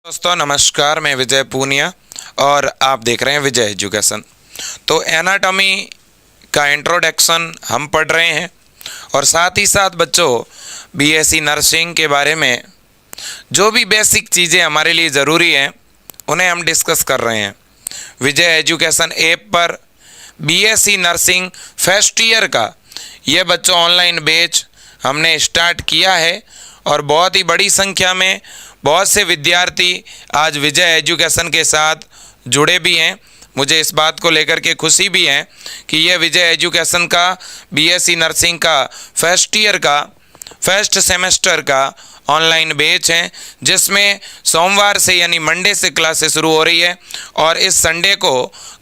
दोस्तों नमस्कार, मैं विजय पूनिया और आप देख रहे हैं विजय एजुकेशन। तो एनाटॉमी का इंट्रोडक्शन हम पढ़ रहे हैं और साथ ही साथ बच्चों बीएससी नर्सिंग के बारे में जो भी बेसिक चीज़ें हमारे लिए ज़रूरी हैं उन्हें हम डिस्कस कर रहे हैं। विजय एजुकेशन ऐप पर बीएससी नर्सिंग फर्स्ट ईयर का ये बच्चों ऑनलाइन बैच हमने स्टार्ट किया है और बहुत ही बड़ी संख्या में बहुत से विद्यार्थी आज विजय एजुकेशन के साथ जुड़े भी हैं। मुझे इस बात को लेकर के खुशी भी है कि यह विजय एजुकेशन का बीएससी नर्सिंग का फर्स्ट ईयर का फर्स्ट सेमेस्टर का ऑनलाइन बैच है, जिसमें सोमवार से यानी मंडे से क्लासेस शुरू हो रही है और इस संडे को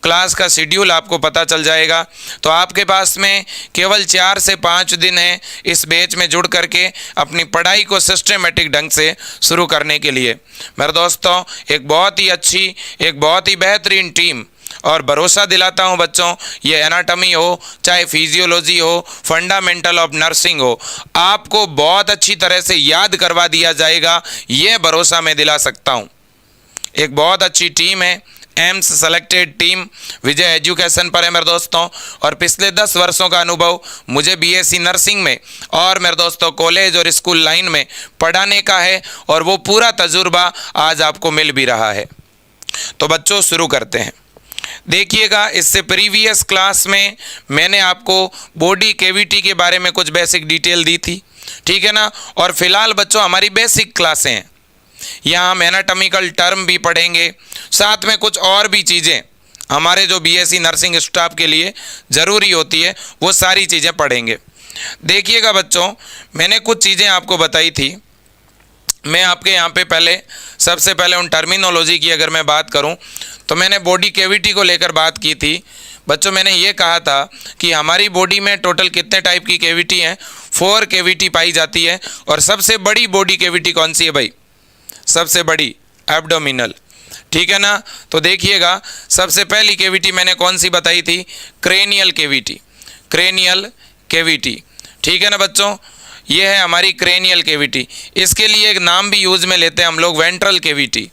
क्लास का शेड्यूल आपको पता चल जाएगा। तो आपके पास में केवल 4 से 5 दिन है इस बैच में जुड़ करके अपनी पढ़ाई को सिस्टमेटिक ढंग से शुरू करने के लिए। मेरे दोस्तों, एक बहुत ही अच्छी, एक बहुत ही बेहतरीन टीम और भरोसा दिलाता हूं बच्चों, ये एनाटॉमी हो चाहे फिजियोलॉजी हो, फंडामेंटल ऑफ नर्सिंग हो, आपको बहुत अच्छी तरह से याद करवा दिया जाएगा, ये भरोसा मैं दिला सकता हूं। एक बहुत अच्छी टीम है, एम्स सेलेक्टेड टीम विजय एजुकेशन पर है मेरे दोस्तों, और पिछले 10 वर्षों का अनुभव मुझे बीएससी नर्सिंग में और मेरे दोस्तों कॉलेज और स्कूल लाइन में पढ़ाने का है और वो पूरा तजुर्बा आज आपको मिल भी रहा है। तो बच्चों शुरू करते हैं। देखिएगा, इससे प्रीवियस क्लास में मैंने आपको बॉडी कैविटी के बारे में कुछ बेसिक डिटेल दी थी, ठीक है ना। और फिलहाल बच्चों हमारी बेसिक क्लासें हैं, यहाँ हम एनाटॉमिकल टर्म भी पढ़ेंगे, साथ में कुछ और भी चीज़ें हमारे जो बीएससी नर्सिंग स्टाफ के लिए ज़रूरी होती है वो सारी चीज़ें पढ़ेंगे। देखिएगा बच्चों, मैंने कुछ चीज़ें आपको बताई थी। मैं आपके यहाँ पे सबसे पहले उन टर्मिनोलॉजी की अगर मैं बात करूँ तो मैंने बॉडी कैविटी को लेकर बात की थी। बच्चों मैंने ये कहा था कि हमारी बॉडी में टोटल कितने टाइप की कैविटी हैं, 4 कैविटी पाई जाती है। और सबसे बड़ी बॉडी कैविटी कौन सी है भाई? सबसे बड़ी एब्डोमिनल, ठीक है ना। तो देखिएगा, सबसे पहली कैविटी मैंने कौन सी बताई थी? Cranial cavity. क्रेनियल कैविटी, ठीक है ना बच्चों, ये है हमारी क्रेनियल कैविटी। इसके लिए एक नाम भी यूज़ में लेते हैं हम लोग, वेंट्रल कैविटी।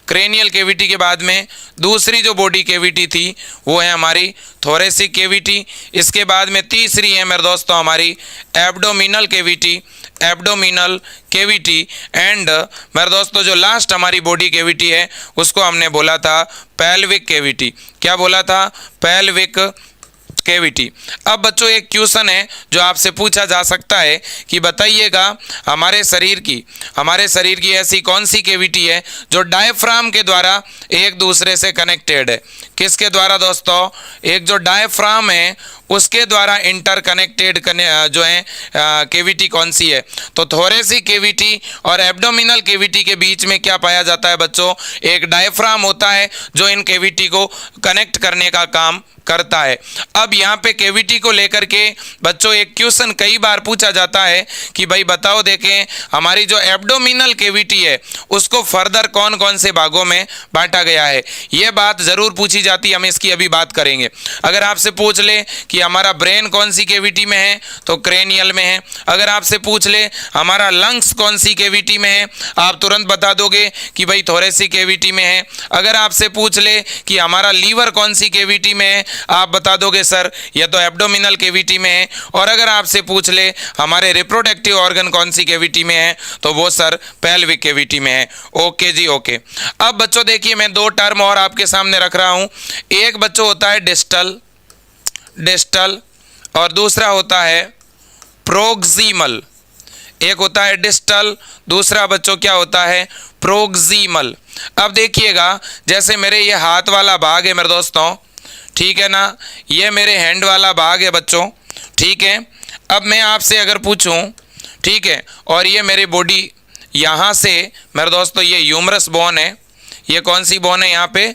क्रेनियल कैविटी के बाद में दूसरी जो बॉडी कैविटी थी वो है हमारी थोरेसिक कैविटी। इसके बाद में तीसरी है मेरे दोस्तों हमारी abdominal cavity. Abdominal cavity and मेरे दोस्तों जो लास्ट हमारी बॉडी कैविटी है उसको हमने बोला था पेल्विक कैविटी। क्या बोला था? Pelvic cavity. अब बच्चों एक क्वेश्चन है जो आपसे पूछा जा सकता है कि बताइएगा हमारे शरीर की ऐसी कौन सी कैविटी है जो डायफ्राम के द्वारा एक दूसरे से कनेक्टेड है? किसके द्वारा दोस्तों? एक जो डायफ्राम है उसके द्वारा इंटरकनेक्टेड जो है कैविटी कौन सी है? तो थोरेसिक कैविटी और एब्डोमिनल कैविटी के बीच में क्या पाया जाता है बच्चों? एक डायफ्राम होता है जो इन कैविटी को कनेक्ट करने का काम करता है। अब यहाँ पे कैविटी को लेकर के बच्चों एक क्वेश्चन कई बार पूछा जाता है कि भाई बताओ, देखें हमारी जो एब्डोमिनल कैविटी है उसको फर्दर कौन कौन से भागों में बांटा गया है? ये बात ज़रूर पूछी जाती है, हम इसकी अभी बात करेंगे। अगर आपसे पूछ ले कि हमारा ब्रेन कौन सी कैविटी में है तो क्रेनियल में है। अगर आपसे पूछ ले हमारा लंग्स कौन सी कैविटी में है, आप तुरंत बता दोगे कि भाई थोरेसिक कैविटी में है। अगर आपसे पूछ ले कि हमारा लीवर कौन सी कैविटी में है, आप बता दोगे सर यह तो एब्डोमिनल कैविटी में है। और अगर आपसे पूछ ले हमारे रिप्रोडक्टिव ऑर्गन कौन सी कैविटी में है तो वो सर पेल्विक कैविटी में है। ओके जी, ओके। अब बच्चों देखिए, मैं 2 टर्म और आपके सामने रख रहा हूं। एक बच्चों होता है डिस्टल और दूसरा होता है प्रोक्सिमल। एक होता है डिस्टल, दूसरा बच्चों क्या होता है? प्रोक्सिमल। अब देखिएगा, जैसे मेरे ये हाथ वाला भाग है मेरे दोस्तों, ठीक है ना, ये मेरे हैंड वाला भाग है बच्चों, ठीक है। अब मैं आपसे अगर पूछूं, ठीक है, और ये मेरी बॉडी यहाँ से मेरे दोस्तों ये ह्यूमरस बोन है। ये कौन सी बोन है? यहाँ पे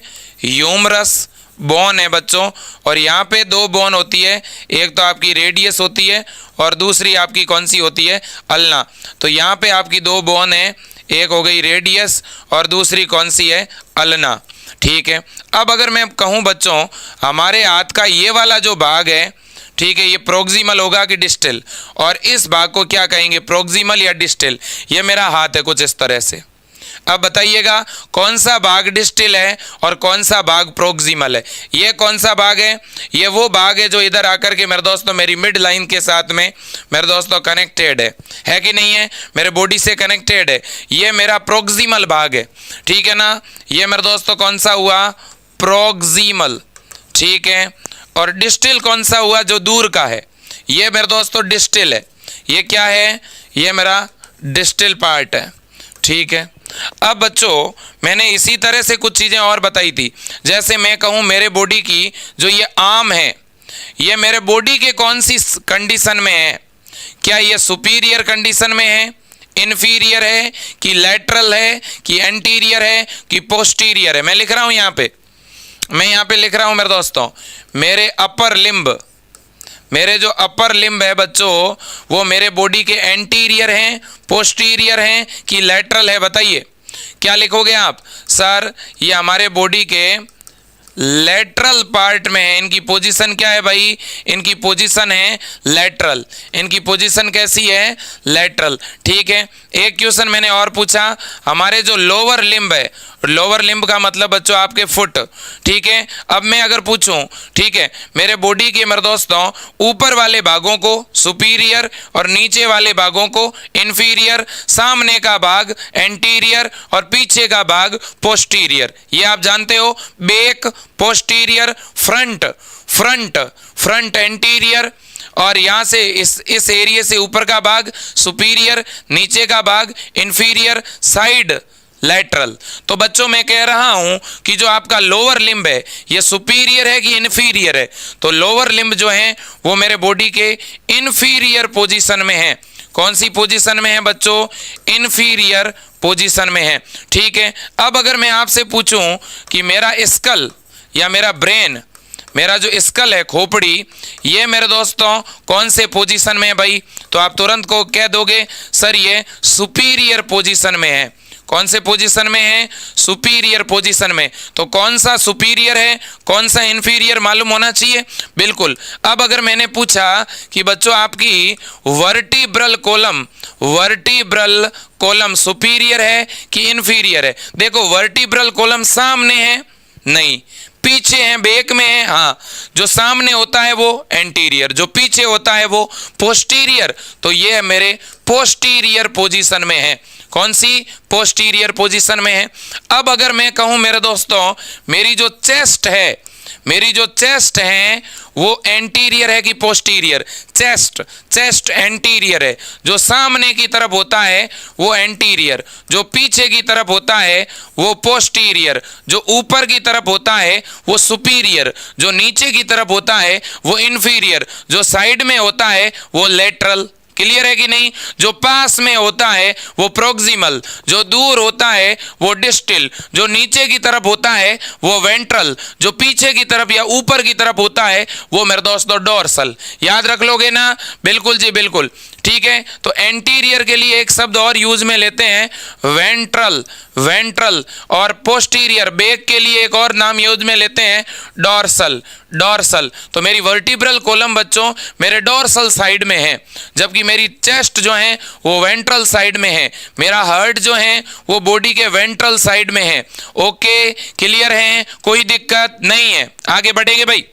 ह्यूमरस बोन है बच्चों। और यहाँ पे 2 बोन होती है, एक तो आपकी रेडियस होती है और दूसरी आपकी कौन सी होती है? अल्ना। तो यहाँ पे आपकी 2 बोन है, एक हो गई रेडियस और दूसरी कौन सी है? अल्ना, ठीक है। अब अगर मैं कहूँ बच्चों हमारे हाथ का ये वाला जो भाग है, ठीक है, ये प्रोक्सिमल होगा कि डिस्टल? और इस भाग को क्या कहेंगे? प्रोक्सिमल या डिस्टल? ये मेरा हाथ है कुछ इस तरह से। अब बताइएगा कौन सा भाग डिस्टिल है और कौन सा भाग प्रोक्सिमल है। ये कौन सा भाग है? ये वो भाग है जो इधर आकर के मेरे दोस्तों मेरी मिड लाइन के साथ में मेरे दोस्तों कनेक्टेड है कि नहीं है? मेरे बॉडी से कनेक्टेड है। ये मेरा प्रोक्सिमल भाग है, ठीक है ना। ये मेरे दोस्तों कौन सा हुआ? प्रोक्सिमल, ठीक है। और डिस्टिल कौन सा हुआ? जो दूर का है, ये मेरे दोस्तों डिस्टिल है। ये क्या है? ये मेरा डिस्टिल पार्ट है, ठीक है। अब बच्चों मैंने इसी तरह से कुछ चीज़ें और बताई थी। जैसे मैं कहूँ मेरे बॉडी की जो ये आर्म है, ये मेरे बॉडी के कौन सी कंडीशन में है? क्या ये सुपीरियर कंडीशन में है, इन्फीरियर है, कि लैटरल है, कि एंटीरियर है, कि पोस्टीरियर है? मैं लिख रहा हूँ यहाँ पे, मैं यहाँ पे लिख रहा हूँ मेरे दोस्तों, मेरे अपर लिम्ब, मेरे जो अपर लिम्ब है बच्चों वो मेरे बॉडी के एंटीरियर हैं, पोस्टीरियर हैं, कि लैटरल है? बताइए क्या लिखोगे आप? सर ये हमारे बॉडी के लेटरल पार्ट में है। इनकी पोजीशन क्या है भाई? इनकी पोजीशन है लेटरल। इनकी पोजीशन कैसी है? लेटरल, ठीक है। एक क्वेश्चन मैंने और पूछा, हमारे जो लोअर लिम्ब है, लोअर लिम्ब का मतलब बच्चों आपके फुट, ठीक है। अब मैं अगर पूछूं, ठीक है, मेरे बॉडी के मेरे दोस्तों ऊपर वाले भागों को सुपीरियर और नीचे वाले भागों को इन्फीरियर, सामने का भाग एंटीरियर और पीछे का भाग पोस्टीरियर, ये आप जानते हो। Back posterior, front front front anterior, और यहाँ से इस एरिया से ऊपर का भाग सुपीरियर, नीचे का भाग इन्फीरियर, साइड लैटरल। तो बच्चों मैं कह रहा हूं कि जो आपका लोअर लिम्ब है ये सुपीरियर है कि इन्फीरियर है? तो लोअर लिम्ब जो है वो मेरे बॉडी के इन्फीरियर पोजीशन में है। कौन सी पोजीशन में है बच्चों? इन्फीरियर पोजीशन में है, ठीक है। अब अगर मैं आपसे पूछूं कि मेरा स्कल या मेरा ब्रेन, मेरा जो स्कल है, खोपड़ी, ये मेरे दोस्तों कौन से पोजीशन में है भाई? तो आप तुरंत को कह दोगे सर ये सुपीरियर पोजीशन में है। कौन से पोजीशन में है? सुपीरियर पोजीशन में। तो कौन सा सुपीरियर है, कौन सा इन्फीरियर मालूम होना चाहिए, बिल्कुल। अब अगर मैंने पूछा कि बच्चों आपकी vertebral column, vertebral column superior है कि इन्फीरियर है? देखो वर्टिब्रल कॉलम सामने है, नहीं, पीछे है, बैक में है। हाँ, जो सामने होता है वो एंटीरियर, जो पीछे होता है वो पोस्टीरियर। तो ये है मेरे पोस्टीरियर पोजीशन में है। कौन सी? पोस्टीरियर पोजीशन में है। अब अगर मैं कहूं मेरे दोस्तों मेरी जो चेस्ट है, मेरी जो चेस्ट है वो एंटीरियर है कि पोस्टीरियर? चेस्ट, चेस्ट एंटीरियर है। जो सामने की तरफ होता है वो एंटीरियर, जो पीछे की तरफ होता है वो पोस्टीरियर, जो ऊपर की तरफ होता है वो सुपीरियर, जो नीचे की तरफ होता है वो इन्फीरियर, जो साइड में होता है वो लेटरल। क्लियर है कि नहीं? जो पास में होता है वो प्रोक्सिमल, जो दूर होता है वो डिस्टिल, जो नीचे की तरफ होता है वो वेंट्रल, जो पीछे की तरफ या ऊपर की तरफ होता है वो मेरे दोस्तों डोर्सल। याद रख लोगे ना? बिल्कुल जी बिल्कुल, ठीक है। तो एंटीरियर के लिए एक शब्द और यूज में लेते हैं, वेंट्रल, वेंट्रल। और पोस्टीरियर, बैक के लिए एक और नाम यूज में लेते हैं, डोर्सल, डोर्सल। तो मेरी वर्टिब्रल कॉलम बच्चों मेरे डोर्सल साइड में है, जबकि मेरी चेस्ट जो है वो वेंट्रल साइड में है। मेरा हार्ट जो है वो बॉडी के वेंट्रल साइड में है। ओके, क्लियर है? कोई दिक्कत नहीं है। आगे बढ़ेंगे भाई।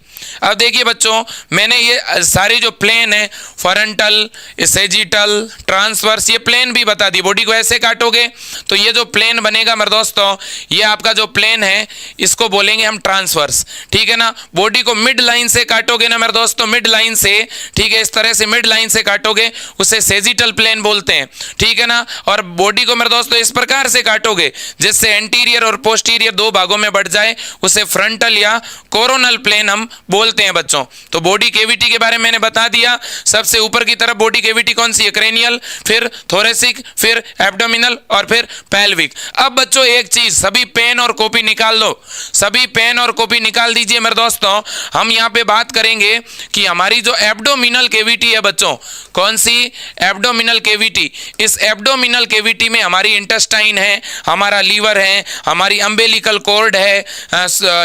अब देखिए बच्चों, मैंने ये सारे जो प्लेन है, फ्रंटल, सेजिटल, ट्रांसवर्स, ये प्लेन भी बता दी। बॉडी को ऐसे काटोगे तो ये जो प्लेन बनेगा मेरे दोस्तों, ये आपका जो प्लेन है इसको बोलेंगे हम ट्रांसवर्स, ठीक है ना। बॉडी को मिड लाइन से काटोगे ना मेरे दोस्तों, मिड लाइन से, ठीक है, इस तरह से मिड लाइन से काटोगे उसे सेजिटल प्लेन बोलते हैं, ठीक है ना। और बॉडी को मेरे दोस्तों इस प्रकार से काटोगे जिससे एंटीरियर और पोस्टीरियर दो भागों में बढ़ जाए, उसे फ्रंटल या कोरोनल प्लेन हम बोलते हैं बच्चों। तो बॉडी कैविटी के बारे में मैंने बता दिया। सबसे ऊपर की तरफ बॉडी कैविटी कौन सी है? क्रेनियल, फिर थोरेसिक, फिर एब्डोमिनल और फिर पेल्विक। अब बच्चों एक चीज, सभी पेन और कॉपी निकाल दो, सभी पेन और कॉपी निकाल दीजिए मेरे दोस्तों। हम यहाँ पे बात करेंगे कि हमारी जो एब्डोमिनल कैविटी है बच्चों, कौन सी? Abdominal cavity. इस एब्डोमिनल कैविटी में हमारी इंटेस्टाइन है, हमारा लीवर है, हमारी अम्बेलिकल कॉर्ड है,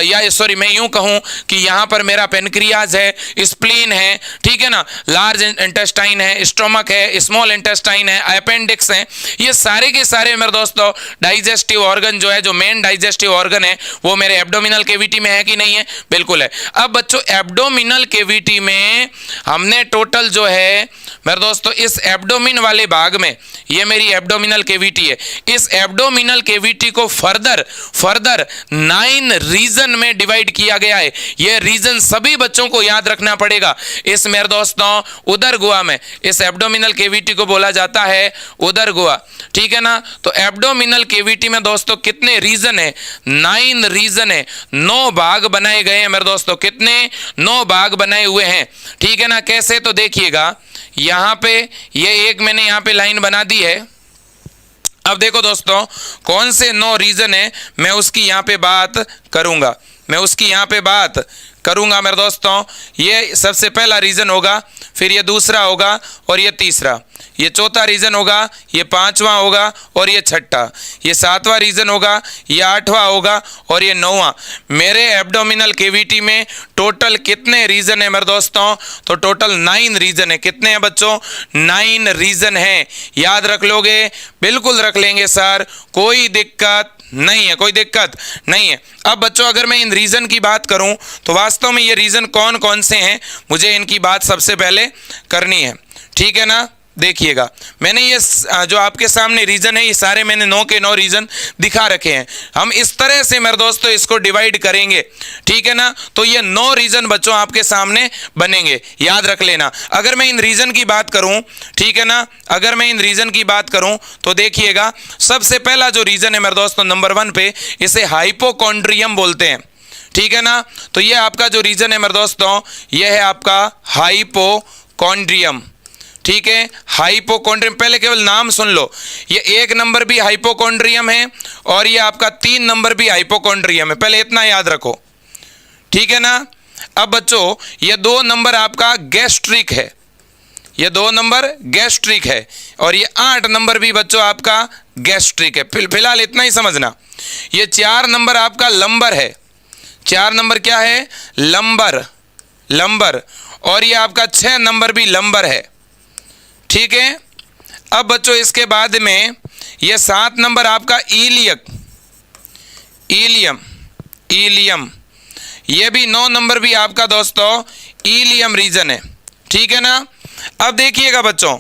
या सॉरी मैं यूं कहूं कि यहाँ पर मेरा पेनक्रियाज है, स्प्लीन है, ठीक है ना, लार्ज इंटेस्टाइन है, स्टोमक है, स्मॉल इंटेस्टाइन है, अपेंडिक्स है, ये सारे के सारे मेरे दोस्तों डाइजेस्टिव ऑर्गन जो है, जो मेन डाइजेस्टिव ऑर्गन है वो मेरे एब्डोमिनल कैविटी में है कि नहीं है? बिल्कुल है। अब बच्चों एब्डोमिनल कैविटी में हमने टोटल जो है मेरे दोस्तों इस एब्डोमिन वाले भाग में, ये मेरी एब्डोमिनल कैविटी है, इस एब्डोमिनल कैविटी को फर्दर 9 रीजन में डिवाइड किया गया है। ये रीजन सभी बच्चों को याद रखना पड़ेगा। इस मेरे दोस्तों उदर गुहा में इस एब्डोमिनल कैविटी को बोला जाता है उदर गुहा, ठीक है ना। तो एब्डोमिनल कैविटी में दोस्तों कितने रीजन है? 9 रीजन है, 9 भाग बनाए गए हैं मेरे दोस्तों। कितने? 9 भाग बनाए हुए हैं, ठीक है ना। कैसे? तो देखिएगा यहां पे ये एक मैंने यहां पे लाइन बना दी है। अब देखो दोस्तों कौन से 9 रीजन है, मैं उसकी यहां पे बात करूंगा, मेरे दोस्तों। ये सबसे पहला रीजन होगा, फिर ये दूसरा होगा और ये तीसरा, ये चौथा रीजन होगा, ये 5वां होगा और ये 6ठा, ये 7वां रीजन होगा, ये 8वां होगा और ये 9वां। मेरे एब्डोमिनल कैविटी में टोटल कितने रीजन है मेरे दोस्तों? तो टोटल 9 रीजन है। कितने हैं बच्चों? 9 रीजन है। याद रख लोगे? बिल्कुल रख लेंगे सर, कोई दिक्कत नहीं है। अब बच्चों अगर मैं इन रीजन की बात करूं तो वास्तव में ये रीजन कौन कौन से हैं, मुझे इनकी बात सबसे पहले करनी है, ठीक है ना। देखिएगा मैंने ये जो आपके सामने रीजन है, ये सारे मैंने 9 के 9 रीजन दिखा रखे हैं। हम इस तरह से मेरे दोस्तों इसको डिवाइड करेंगे, ठीक है ना। तो ये 9 रीजन बच्चों आपके सामने बनेंगे, याद रख लेना। अगर मैं इन रीजन की बात करूं, ठीक है ना, अगर मैं इन रीजन की बात करूं तो देखिएगा सबसे पहला जो रीजन है मेरे दोस्तों नंबर 1 पे, इसे हाइपोकॉन्ड्रियम बोलते हैं, ठीक है ना। तो ये आपका जो रीजन है मेरे दोस्तों, ये है आपका हाइपोकॉन्ड्रियम, ठीक है। हाइपोकॉन्ड्रियम, पहले केवल नाम सुन लो, ये 1 नंबर भी हाइपोकॉन्ड्रियम है और ये आपका 3 नंबर भी हाइपोकॉन्ड्रियम है, पहले इतना याद रखो, ठीक है ना। अब बच्चों ये 2 नंबर आपका गैस्ट्रिक है, ये 2 नंबर गैस्ट्रिक है और ये 8 नंबर भी बच्चों आपका गैस्ट्रिक है। फिलहाल इतना ही समझना। ये 4 नंबर आपका लंबर है, 4 नंबर क्या है? लंबर। और ये आपका 6 नंबर भी लंबर है, ठीक है। अब बच्चों इसके बाद में ये 7 नंबर आपका इलियम, ये भी 9 नंबर भी आपका दोस्तों इलियम रीजन है, ठीक है ना। अब देखिएगा बच्चों,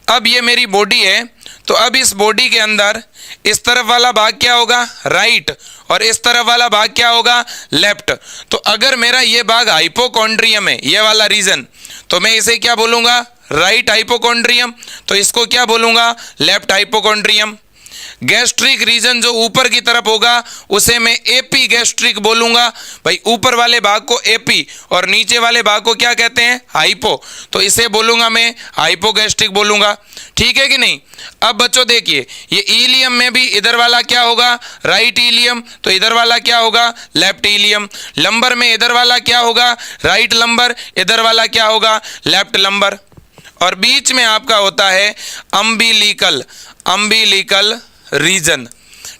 अब ये मेरी बॉडी है, तो अब इस बॉडी के अंदर इस तरफ वाला भाग क्या होगा? राइट, और इस तरफ वाला भाग क्या होगा? लेफ्ट। तो अगर मेरा ये भाग हाइपोकॉन्ड्रियम है, ये वाला रीजन, तो मैं इसे क्या बोलूंगा? Right hypochondrium. तो इसको क्या बोलूंगा? Left hypochondrium. गैस्ट्रिक रीजन जो ऊपर की तरफ होगा उसे मैं एपी गैस्ट्रिक बोलूंगा। भाई ऊपर वाले भाग को एपी और नीचे वाले भाग को क्या कहते हैं? हाइपो। तो इसे बोलूंगा मैं हाइपोगैस्ट्रिक बोलूंगा, ठीक है कि नहीं। अब बच्चों देखिए ये इलियम में भी इधर वाला क्या होगा? राइट इलियम, तो इधर वाला क्या होगा? Left ilium. लंबर में इधर वाला क्या होगा? राइट लंबर, इधर वाला क्या होगा? Left lumbar. और बीच में आपका होता है अम्बिलिकल रीजन,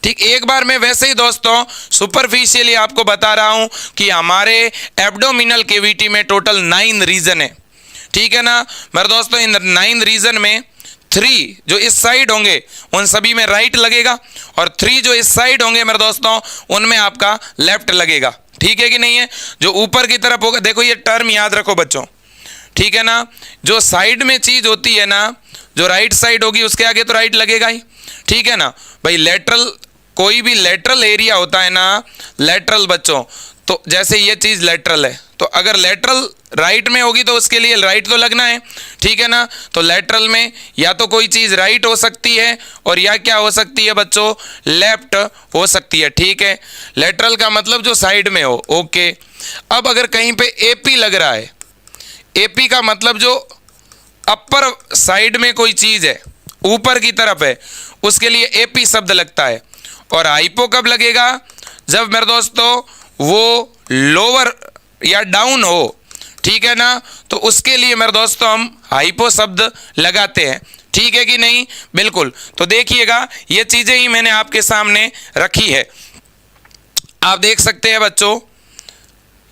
ठीक। एक बार मैं वैसे ही दोस्तों सुपरफिशियली आपको बता रहा हूं कि हमारे एब्डोमिनल कैविटी में टोटल 9 रीजन है, ठीक है ना मेरे दोस्तों। इन 9 रीजन में 3 जो इस साइड होंगे उन सभी में राइट लगेगा और 3 जो इस साइड होंगे मेरे दोस्तों उनमें आपका लेफ्ट लगेगा, ठीक है कि नहीं है। जो ऊपर की तरफ होगा, देखो ये टर्म याद रखो बच्चों, ठीक है ना। जो साइड में चीज होती है ना, जो राइट साइड होगी उसके आगे तो राइट लगेगा ही, ठीक है ना। भाई लेटरल, कोई भी लेटरल एरिया होता है ना, लेटरल बच्चों, तो जैसे ये चीज लेटरल है, तो अगर लेटरल राइट में होगी तो उसके लिए राइट तो लगना है, ठीक है ना। तो लेटरल में या तो कोई चीज राइट हो सकती है और या क्या हो सकती है बच्चों? लेफ्ट हो सकती है, ठीक है। लेटरल का मतलब जो साइड में हो, ओके। अब अगर कहीं पे एपी लग रहा है, एपी का मतलब जो अपर साइड में कोई चीज है, ऊपर की तरफ है, उसके लिए एपी शब्द लगता है। और हाइपो कब लगेगा? जब मेरे दोस्तों वो लोअर या डाउन हो, ठीक है ना। तो उसके लिए मेरे दोस्तों हम हाइपो शब्द लगाते हैं, ठीक है कि नहीं? बिल्कुल। तो देखिएगा ये चीजें ही मैंने आपके सामने रखी है, आप देख सकते हैं बच्चों।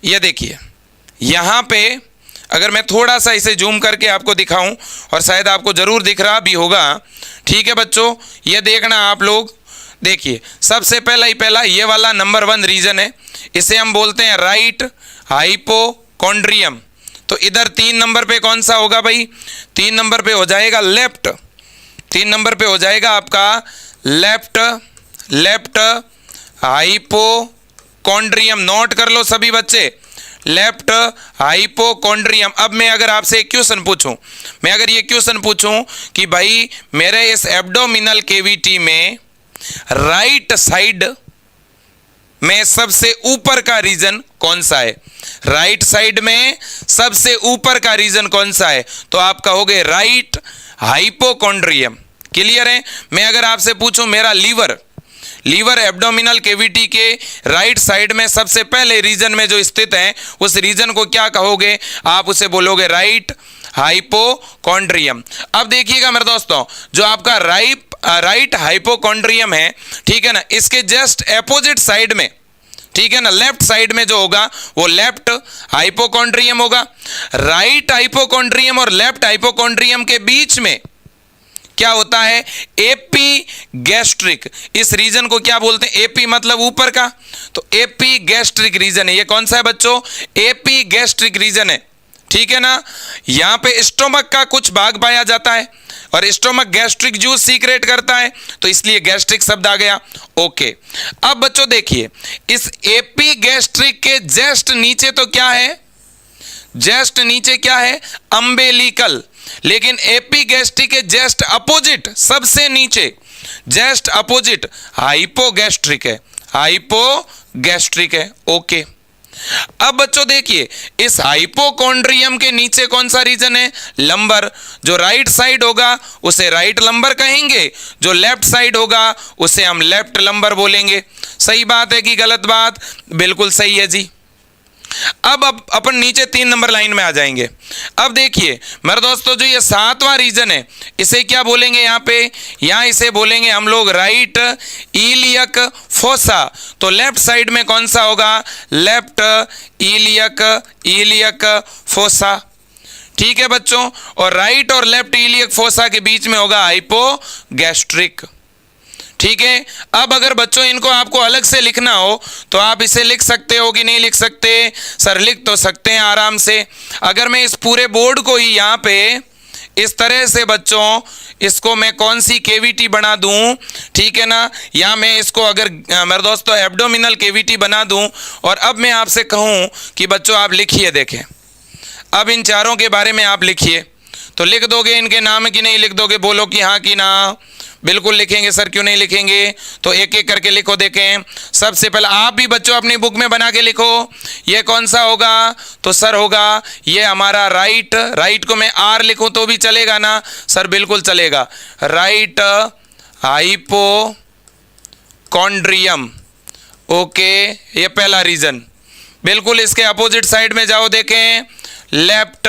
ये देखिए यहाँ पे अगर मैं थोड़ा सा इसे जूम करके आपको दिखाऊं, और शायद आपको ज़रूर दिख रहा भी होगा, ठीक है बच्चों, ये देखना आप लोग, देखिए सबसे पहला ये वाला नंबर 1 रीजन है, इसे हम बोलते हैं राइट हाइपोकॉन्ड्रियम। तो इधर 3 नंबर पे कौन सा होगा भाई? 3 नंबर पे हो जाएगा लेफ्ट, 3 नंबर पे हो जाएगा आपका लेफ्ट हाइपोकॉन्ड्रियम। नोट कर लो सभी बच्चे, लेफ्ट हाइपोकॉन्ड्रियम। अब मैं अगर आपसे एक क्वेश्चन पूछूं, मैं अगर ये क्वेश्चन पूछूं कि भाई मेरे इस एब्डोमिनल कैविटी में राइट साइड में सबसे ऊपर का रीजन कौन सा है? राइट साइड में सबसे ऊपर का रीजन कौन सा है? तो आप कहोगे राइट हाइपोकॉन्ड्रियम। क्लियर है? मैं अगर आपसे पूछूं मेरा लीवर एब्डोमिनल कैविटी के राइट साइड में सबसे पहले रीजन में जो स्थित है, उस रीजन को क्या कहोगे? आप उसे बोलोगे राइट हाइपोकॉन्ड्रियम। अब देखिएगा मेरे दोस्तों, जो आपका राइट हाइपोकॉन्ड्रियम है, ठीक है ना, इसके जस्ट अपोजिट साइड में, ठीक है ना, लेफ्ट साइड में जो होगा वो लेफ्ट हाइपोकॉन्ड्रियम होगा। राइट हाइपोकॉन्ड्रियम और लेफ्ट हाइपोकॉन्ड्रियम के बीच में क्या होता है? AP gastric. इस रीजन को क्या बोलते हैं? एपी मतलब ऊपर का, तो एपी गैस्ट्रिक रीजन है। ये कौन सा है बच्चों? एपी गैस्ट्रिक रीजन है, ठीक है ना। यहां पे स्टोमक का कुछ भाग पाया जाता है, और स्टोमक गैस्ट्रिक जूस सीक्रेट करता है, तो इसलिए गैस्ट्रिक शब्द आ गया। ओके, अब बच्चों देखिए, इस एपी गैस्ट्रिक के जस्ट नीचे तो क्या है? जस्ट नीचे क्या है? अम्बेलिकल। लेकिन एपीगैस्ट्रिक के जस्ट अपोजिट, सबसे नीचे जस्ट अपोजिट हाइपोगैस्ट्रिक है, हाइपोगैस्ट्रिक है। ओके, अब बच्चों देखिए, इस हाइपोकॉन्ड्रियम के नीचे कौन सा रीजन है? लंबर। जो राइट साइड होगा उसे राइट लंबर कहेंगे, जो लेफ्ट साइड होगा उसे हम लेफ्ट लंबर बोलेंगे। सही बात है कि गलत बात? बिल्कुल सही है जी। अब अपन नीचे 3 नंबर लाइन में आ जाएंगे। अब देखिए मेरे दोस्तों, जो ये 7वां रीजन है, इसे क्या बोलेंगे? यहाँ इसे बोलेंगे हम लोग राइट इलियक फोसा। तो लेफ्ट साइड में कौन सा होगा? लेफ्ट इलियक फोसा, ठीक है बच्चों। और राइट और लेफ्ट इलियक फोसा के बीच में होगा हाइपोगैस्ट्रिक, ठीक है। अब अगर बच्चों इनको आपको अलग से लिखना हो तो आप इसे लिख सकते हो कि नहीं लिख सकते? सर लिख तो सकते हैं आराम से। अगर मैं इस पूरे बोर्ड को ही यहाँ पे इस तरह से बच्चों, इसको मैं कौन सी कैविटी बना दूं, ठीक है ना, या मैं इसको अगर मेरे दोस्तों एब्डोमिनल कैविटी बना दूं, और अब मैं आपसे कहूं कि बच्चों आप लिखिए, देखें अब इन चारों के बारे में आप लिखिए, तो लिख दोगे इनके नाम कि नहीं लिख दोगे? बोलो कि हाँ कि ना। बिल्कुल लिखेंगे सर, क्यों नहीं लिखेंगे? तो एक एक करके लिखो। देखें, सबसे पहले आप भी बच्चों अपनी बुक में बना के लिखो, ये कौन सा होगा? तो सर होगा ये हमारा राइट को मैं आर लिखूं तो भी चलेगा ना? सर बिल्कुल चलेगा। राइट हाइपोकॉन्ड्रियम, ओके, ये पहला रीजन। बिल्कुल इसके अपोजिट साइड में जाओ, देखें लेफ्ट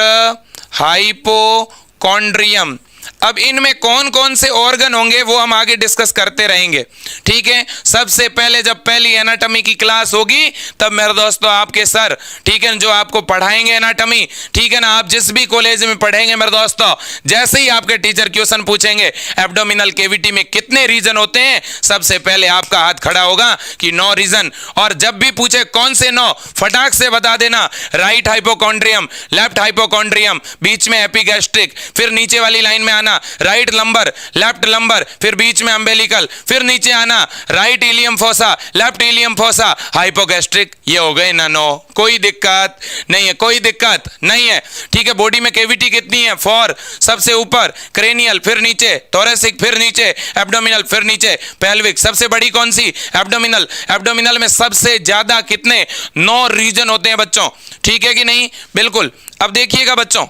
हाइपोकॉन्ड्रियम। अब इनमें कौन कौन से ऑर्गन होंगे वो हम आगे डिस्कस करते रहेंगे, ठीक है। सबसे पहले जब पहली एनाटॉमी की क्लास होगी तब मेरे दोस्तों आपके सर, ठीक है, जो आपको पढ़ाएंगे एनाटॉमी, ठीक है ना, आप जिस भी कॉलेज में पढ़ेंगे मेरे दोस्तों, जैसे ही आपके टीचर क्वेश्चन पूछेंगे एब्डोमिनल कैविटी में कितने रीजन होते हैं, सबसे पहले आपका हाथ खड़ा होगा कि 9 रीजन। और जब भी पूछे कौन से 9, फटाक से बता देना, राइट हाइपोकॉन्ड्रियम, लेफ्ट हाइपोकॉन्ड्रियम, बीच में एपिगैस्ट्रिक, फिर नीचे वाली लाइन में आना राइट लंबर, लेफ्ट लंबर, फिर बीच में अम्बेलिकल, फिर नीचे आना right ilium fossa, left ilium fossa, hypogastric. ये हो गए ना 9। कोई दिक्कत नहीं है, कोई दिक्कत नहीं है, ठीक है। बॉडी में कैविटी कितनी है? 4। सबसे ऊपर क्रेनियल, फिर नीचे थोरेसिक, फिर नीचे एब्डोमिनल, फिर नीचे पेल्विक। सबसे बड़ी कौन सी? एब्डोमिनल। एब्डोमिनल में सबसे ज्यादा कितने? 9 रीजन होते हैं बच्चों, ठीक है कि नहीं? बिल्कुल। अब देखिएगा बच्चों,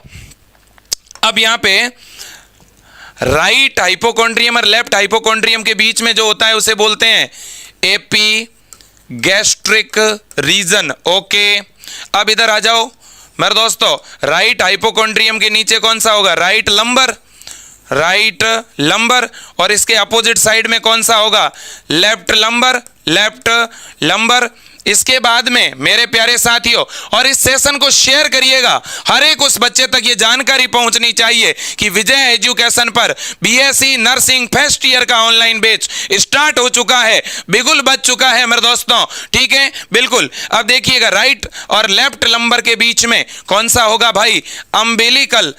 अब यहां पे राइट हाइपोकॉन्ड्रियम और लेफ्ट हाइपोकॉन्ड्रियम के बीच में जो होता है उसे बोलते हैं एपीगैस्ट्रिक रीजन, ओके। अब इधर आ जाओ मेरे दोस्तों, राइट हाइपोकॉन्ड्रियम के नीचे कौन सा होगा? Right lumbar, right lumbar. और इसके अपोजिट साइड में कौन सा होगा? Left lumbar, left lumbar. इसके बाद में मेरे प्यारे साथियों, और इस सेशन को शेयर करिएगा, हर एक उस बच्चे तक ये जानकारी पहुंचनी चाहिए कि विजय एजुकेशन पर बीएससी नर्सिंग फर्स्ट ईयर का ऑनलाइन बैच स्टार्ट हो चुका है, बिल्कुल बच चुका है मेरे दोस्तों। ठीक है, बिल्कुल। अब देखिएगा राइट और लेफ्ट नंबर के बीच में कौन सा होगा भाई? Umbilical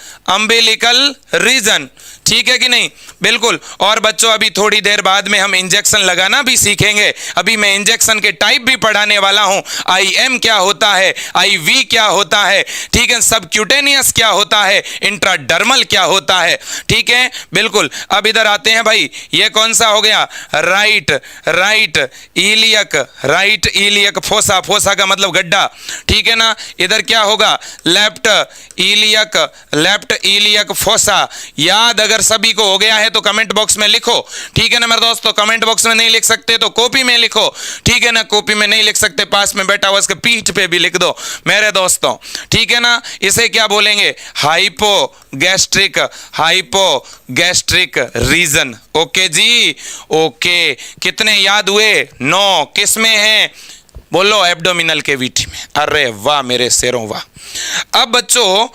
region. ठीक है कि नहीं? बिल्कुल। और बच्चों अभी थोड़ी देर बाद में हम इंजेक्शन लगाना भी सीखेंगे। अभी मैं इंजेक्शन के टाइप भी पढ़ाने वाला हूं। IM क्या होता है, IV क्या होता है, ठीक है, सबक्यूटेनियस क्या होता है, इंट्राडर्मल क्या होता है। ठीक है, बिल्कुल। अब इधर आते हैं भाई, ये कौन सा हो गया? राइट इलियक फोसा, फोसा का मतलब गड्ढा। ठीक है ना? इधर क्या होगा? Left iliac fossa. याद अगर सभी को हो गया है तो कमेंट बॉक्स में लिखो। ठीक है ना मेरे दोस्तों? कमेंट बॉक्स में नहीं लिख सकते तो कॉपी में लिखो। ठीक है ना? कॉपी में नहीं लिख सकते, पास में बैठा हुआ उसके पीठ पे भी लिख दो मेरे दोस्तों। ठीक है ना? इसे क्या बोलेंगे? Hypogastric region. ओके जी, ओके। कितने याद हुए? 9। किस में है? बोलो, एब्डोमिनल कैविटी में। अरे वाह मेरे शेरों, वाह। अब बच्चों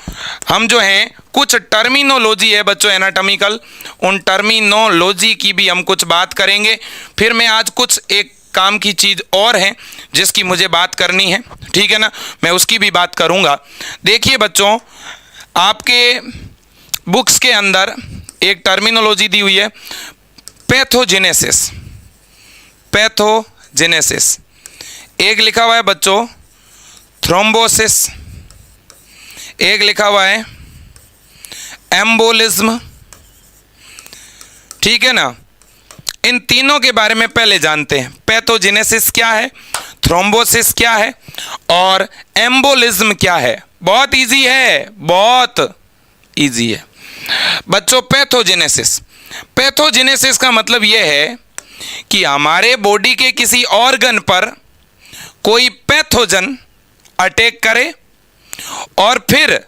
हम जो हैं कुछ टर्मिनोलॉजी है बच्चों एनाटॉमिकल, उन टर्मिनोलॉजी की भी हम कुछ बात करेंगे। फिर मैं आज कुछ एक काम की चीज़ और है जिसकी मुझे बात करनी है। ठीक है ना? मैं उसकी भी बात करूंगा। देखिए बच्चों, आपके बुक्स के अंदर एक टर्मिनोलॉजी दी हुई है, पैथोजेनेसिस। एक लिखा हुआ है बच्चों थ्रोम्बोसिस, एक लिखा हुआ है एम्बोलिज्म। ठीक है ना? इन तीनों के बारे में पहले जानते हैं। पैथोजेनेसिस क्या है, थ्रोम्बोसिस क्या है और एम्बोलिज्म क्या है। बहुत इजी है, बहुत इजी है बच्चों। पैथोजेनेसिस का मतलब यह है कि हमारे बॉडी के किसी ऑर्गन पर कोई पैथोजन अटैक करे और फिर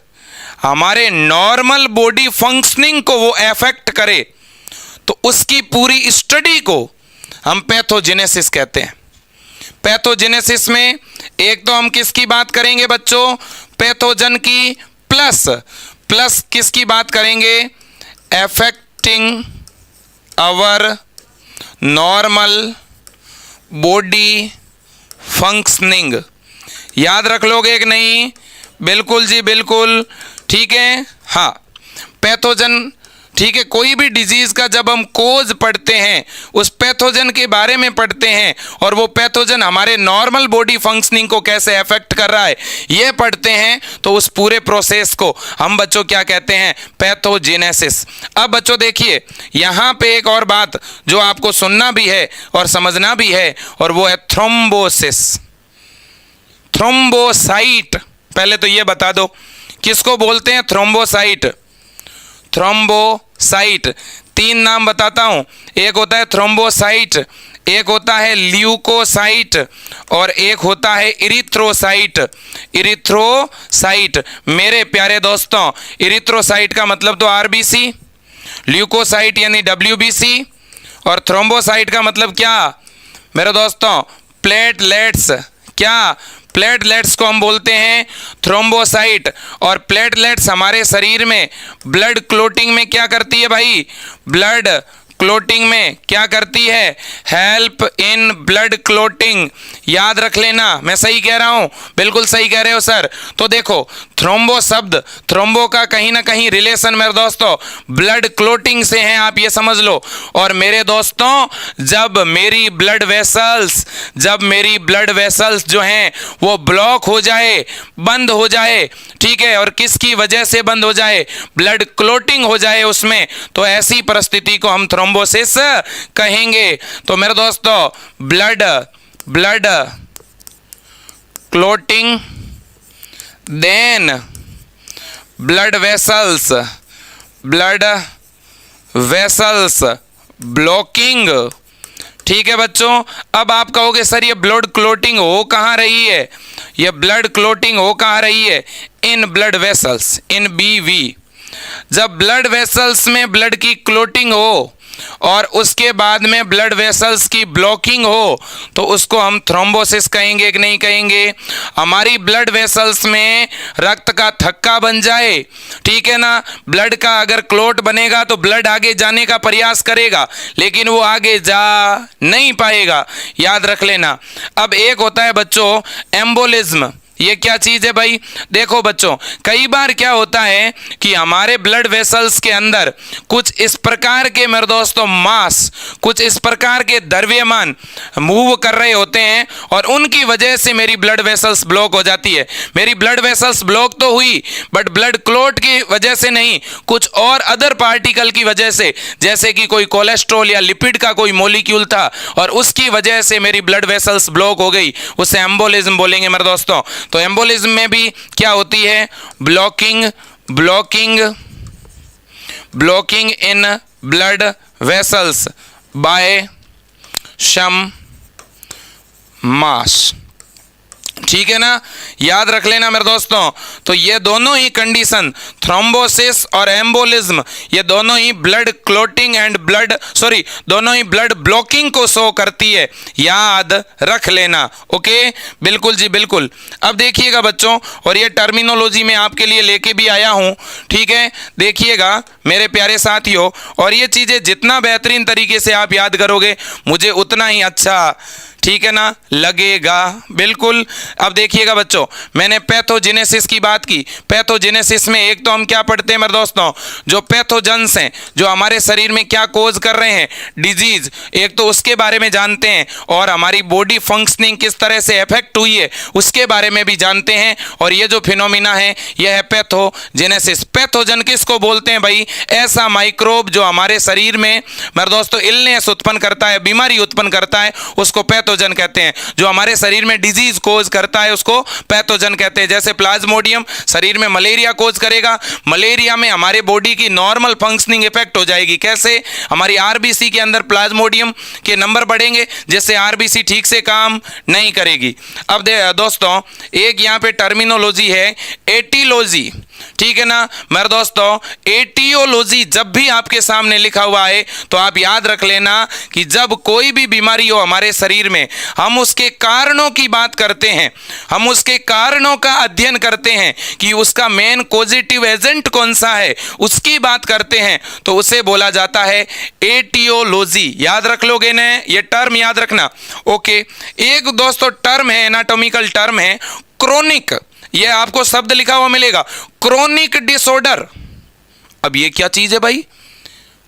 हमारे नॉर्मल बॉडी फंक्शनिंग को वो अफेक्ट करे, तो उसकी पूरी स्टडी को हम पैथोजेनेसिस कहते हैं। पैथोजेनेसिस में एक तो हम किसकी बात करेंगे बच्चों? पैथोजन की, प्लस किसकी बात करेंगे? Affecting our normal body functioning. याद रख लोगे कि नहीं? बिल्कुल जी, बिल्कुल। ठीक है, हाँ। पैथोजन, ठीक है, कोई भी डिजीज का जब हम कोज पढ़ते हैं, उस पैथोजन के बारे में पढ़ते हैं और वो पैथोजन हमारे नॉर्मल बॉडी फंक्शनिंग को कैसे अफेक्ट कर रहा है ये पढ़ते हैं, तो उस पूरे प्रोसेस को हम बच्चों क्या कहते हैं? पैथोजेनेसिस। अब बच्चों देखिए, यहाँ पे एक और बात जो आपको सुनना भी है और समझना भी है, और वो है थ्रोम्बोसिस, थ्रोम्बोसाइट। पहले तो ये बता दो किसको बोलते हैं थ्रोम्बोसाइट? थ्रोम्बोसाइट 3 नाम बताता हूं। एक होता है थ्रोम्बोसाइट, एक होता है ल्यूकोसाइट और एक होता है इरिथ्रोसाइट। इरिथ्रोसाइट मेरे प्यारे दोस्तों, इरिथ्रोसाइट का मतलब तो RBC, ल्यूकोसाइट यानी WBC, और थ्रोम्बोसाइट का मतलब क्या मेरे दोस्तों? प्लेटलेट्स। क्या? प्लेटलेट्स को हम बोलते हैं थ्रोम्बोसाइट। और प्लेटलेट्स हमारे शरीर में ब्लड क्लोटिंग में क्या करती है भाई? ब्लड क्लोटिंग में क्या करती है? Help in blood clotting. याद रख लेना, मैं सही कह रहा हूं? बिल्कुल सही कह रहे हो सर। तो देखो, थ्रोम्बो शब्द, थ्रोम्बो का कहीं ना कहीं रिलेशन मेरे दोस्तों ब्लड क्लोटिंग से है, आप ये समझ लो। और मेरे दोस्तों, जब मेरी ब्लड वेसल्स जो हैं वो ब्लॉक हो जाए, बंद हो जाए, ठीक है, और किसकी वजह से बंद हो जाए? ब्लड क्लोटिंग हो जाए उसमें, तो ऐसी परिस्थिति को हम थ्रोम्बोसिस कहेंगे। तो मेरे दोस्तों, blood clotting, then blood vessels blocking. ठीक है बच्चों, अब आप कहोगे सर ये ब्लड क्लोटिंग हो कहाँ रही है? ये ब्लड क्लोटिंग हो कहाँ रही है? इन ब्लड वेसल्स, इन BV। जब ब्लड वेसल्स में ब्लड की क्लोटिंग हो और उसके बाद में ब्लड वेसल्स की ब्लॉकिंग हो तो उसको हम थ्रोम्बोसिस कहेंगे कि नहीं कहेंगे। हमारी ब्लड वेसल्स में रक्त का थक्का बन जाए, ठीक है ना, ब्लड का अगर क्लोट बनेगा तो ब्लड आगे जाने का प्रयास करेगा लेकिन वो आगे जा नहीं पाएगा, याद रख लेना। अब एक होता है बच्चों एम्बोलिज्म। ये क्या चीज है भाई? देखो बच्चों, कई बार क्या होता है कि हमारे ब्लड वेसल्स के अंदर कुछ इस प्रकार के मेरे दोस्तों मास, कुछ इस प्रकार के द्रव्यमान मूव कर रहे होते हैं और उनकी वजह से मेरी ब्लड वेसल्स ब्लॉक हो जाती है। मेरी ब्लड वेसल्स ब्लॉक तो हुई बट ब्लड क्लोट की वजह से नहीं, कुछ और अदर पार्टिकल की वजह से, जैसे कि कोई कोलेस्ट्रॉल या लिपिड का कोई मॉलिक्यूल था और उसकी वजह से मेरी ब्लड वेसल्स ब्लॉक हो गई, उसे एम्बोलिज्म बोलेंगे मेरे दोस्तों। तो एम्बोलिज्म में भी क्या होती है? Blocking in blood vessels by some mass, ठीक है ना, याद रख लेना मेरे दोस्तों। तो ये दोनों ही कंडीशन, थ्रोम्बोसिस और एम्बोलिज्म, ये दोनों ही ब्लड क्लोटिंग एंड दोनों ही ब्लड ब्लॉकिंग को शो करती है, याद रख लेना। ओके, बिल्कुल जी बिल्कुल। अब देखिएगा बच्चों, और ये टर्मिनोलॉजी में आपके लिए लेके भी आया हूं, ठीक है, देखिएगा मेरे प्यारे साथियों, और ये चीजें जितना बेहतरीन तरीके से आप याद करोगे मुझे उतना ही अच्छा, ठीक है ना, लगेगा, बिल्कुल। अब देखिएगा बच्चों, मैंने पैथोजेनेसिस की बात की। पैथोजेनेसिस में एक तो हम क्या पढ़ते हैं मेरे दोस्तों, जो पैथोजेंस हैं, जो हमारे शरीर में क्या कोज कर रहे हैं डिजीज, एक तो उसके बारे में जानते हैं और हमारी बॉडी फंक्शनिंग किस तरह से इफेक्ट हुई है उसके बारे में भी जानते हैं। और ये जो फिनोमिना है यह है पैथोजेनेसिस। पैथोजन किसको बोलते हैं भाई? ऐसा माइक्रोब जो हमारे शरीर में मेरे दोस्तों इलनेस उत्पन्न करता है, बीमारी उत्पन्न करता है, उसको पैथोजन कहते हैं। जो हमारे शरीर में डिजीज कोज करता है उसको पैथोजन कहते हैं। जैसे प्लाज्मोडियम शरीर में मलेरिया कोज करेगा, मलेरिया में हमारे बॉडी की नॉर्मल फंक्शनिंग इफेक्ट हो जाएगी। कैसे? हमारी आरबीसी के अंदर प्लाज्मोडियम के नंबर बढ़ेंगे जिससे आरबीसी ठीक से काम नहीं करेगी। अब दोस्तों एक यहां पे टर्मिनोलॉजी है एटियोलॉजी, ठीक है ना मेरे दोस्तों। एटियोलॉजी जब भी आपके सामने लिखा हुआ है तो आप याद रख लेना कि जब कोई भी बीमारी हो हमारे शरीर में, हम उसके कारणों की बात करते हैं, हम उसके कारणों का अध्ययन करते हैं कि उसका मेन कॉजेटिव एजेंट कौन सा है, उसकी बात करते हैं, तो उसे बोला जाता है एटियोलॉजी। याद रख लोगे ना, ये टर्म याद रखना। ओके, एक दोस्तों टर्म है, एनाटॉमिकल टर्म है क्रोनिक। ये आपको शब्द लिखा हुआ मिलेगा, क्रोनिक डिसऑर्डर। अब ये क्या चीज है भाई?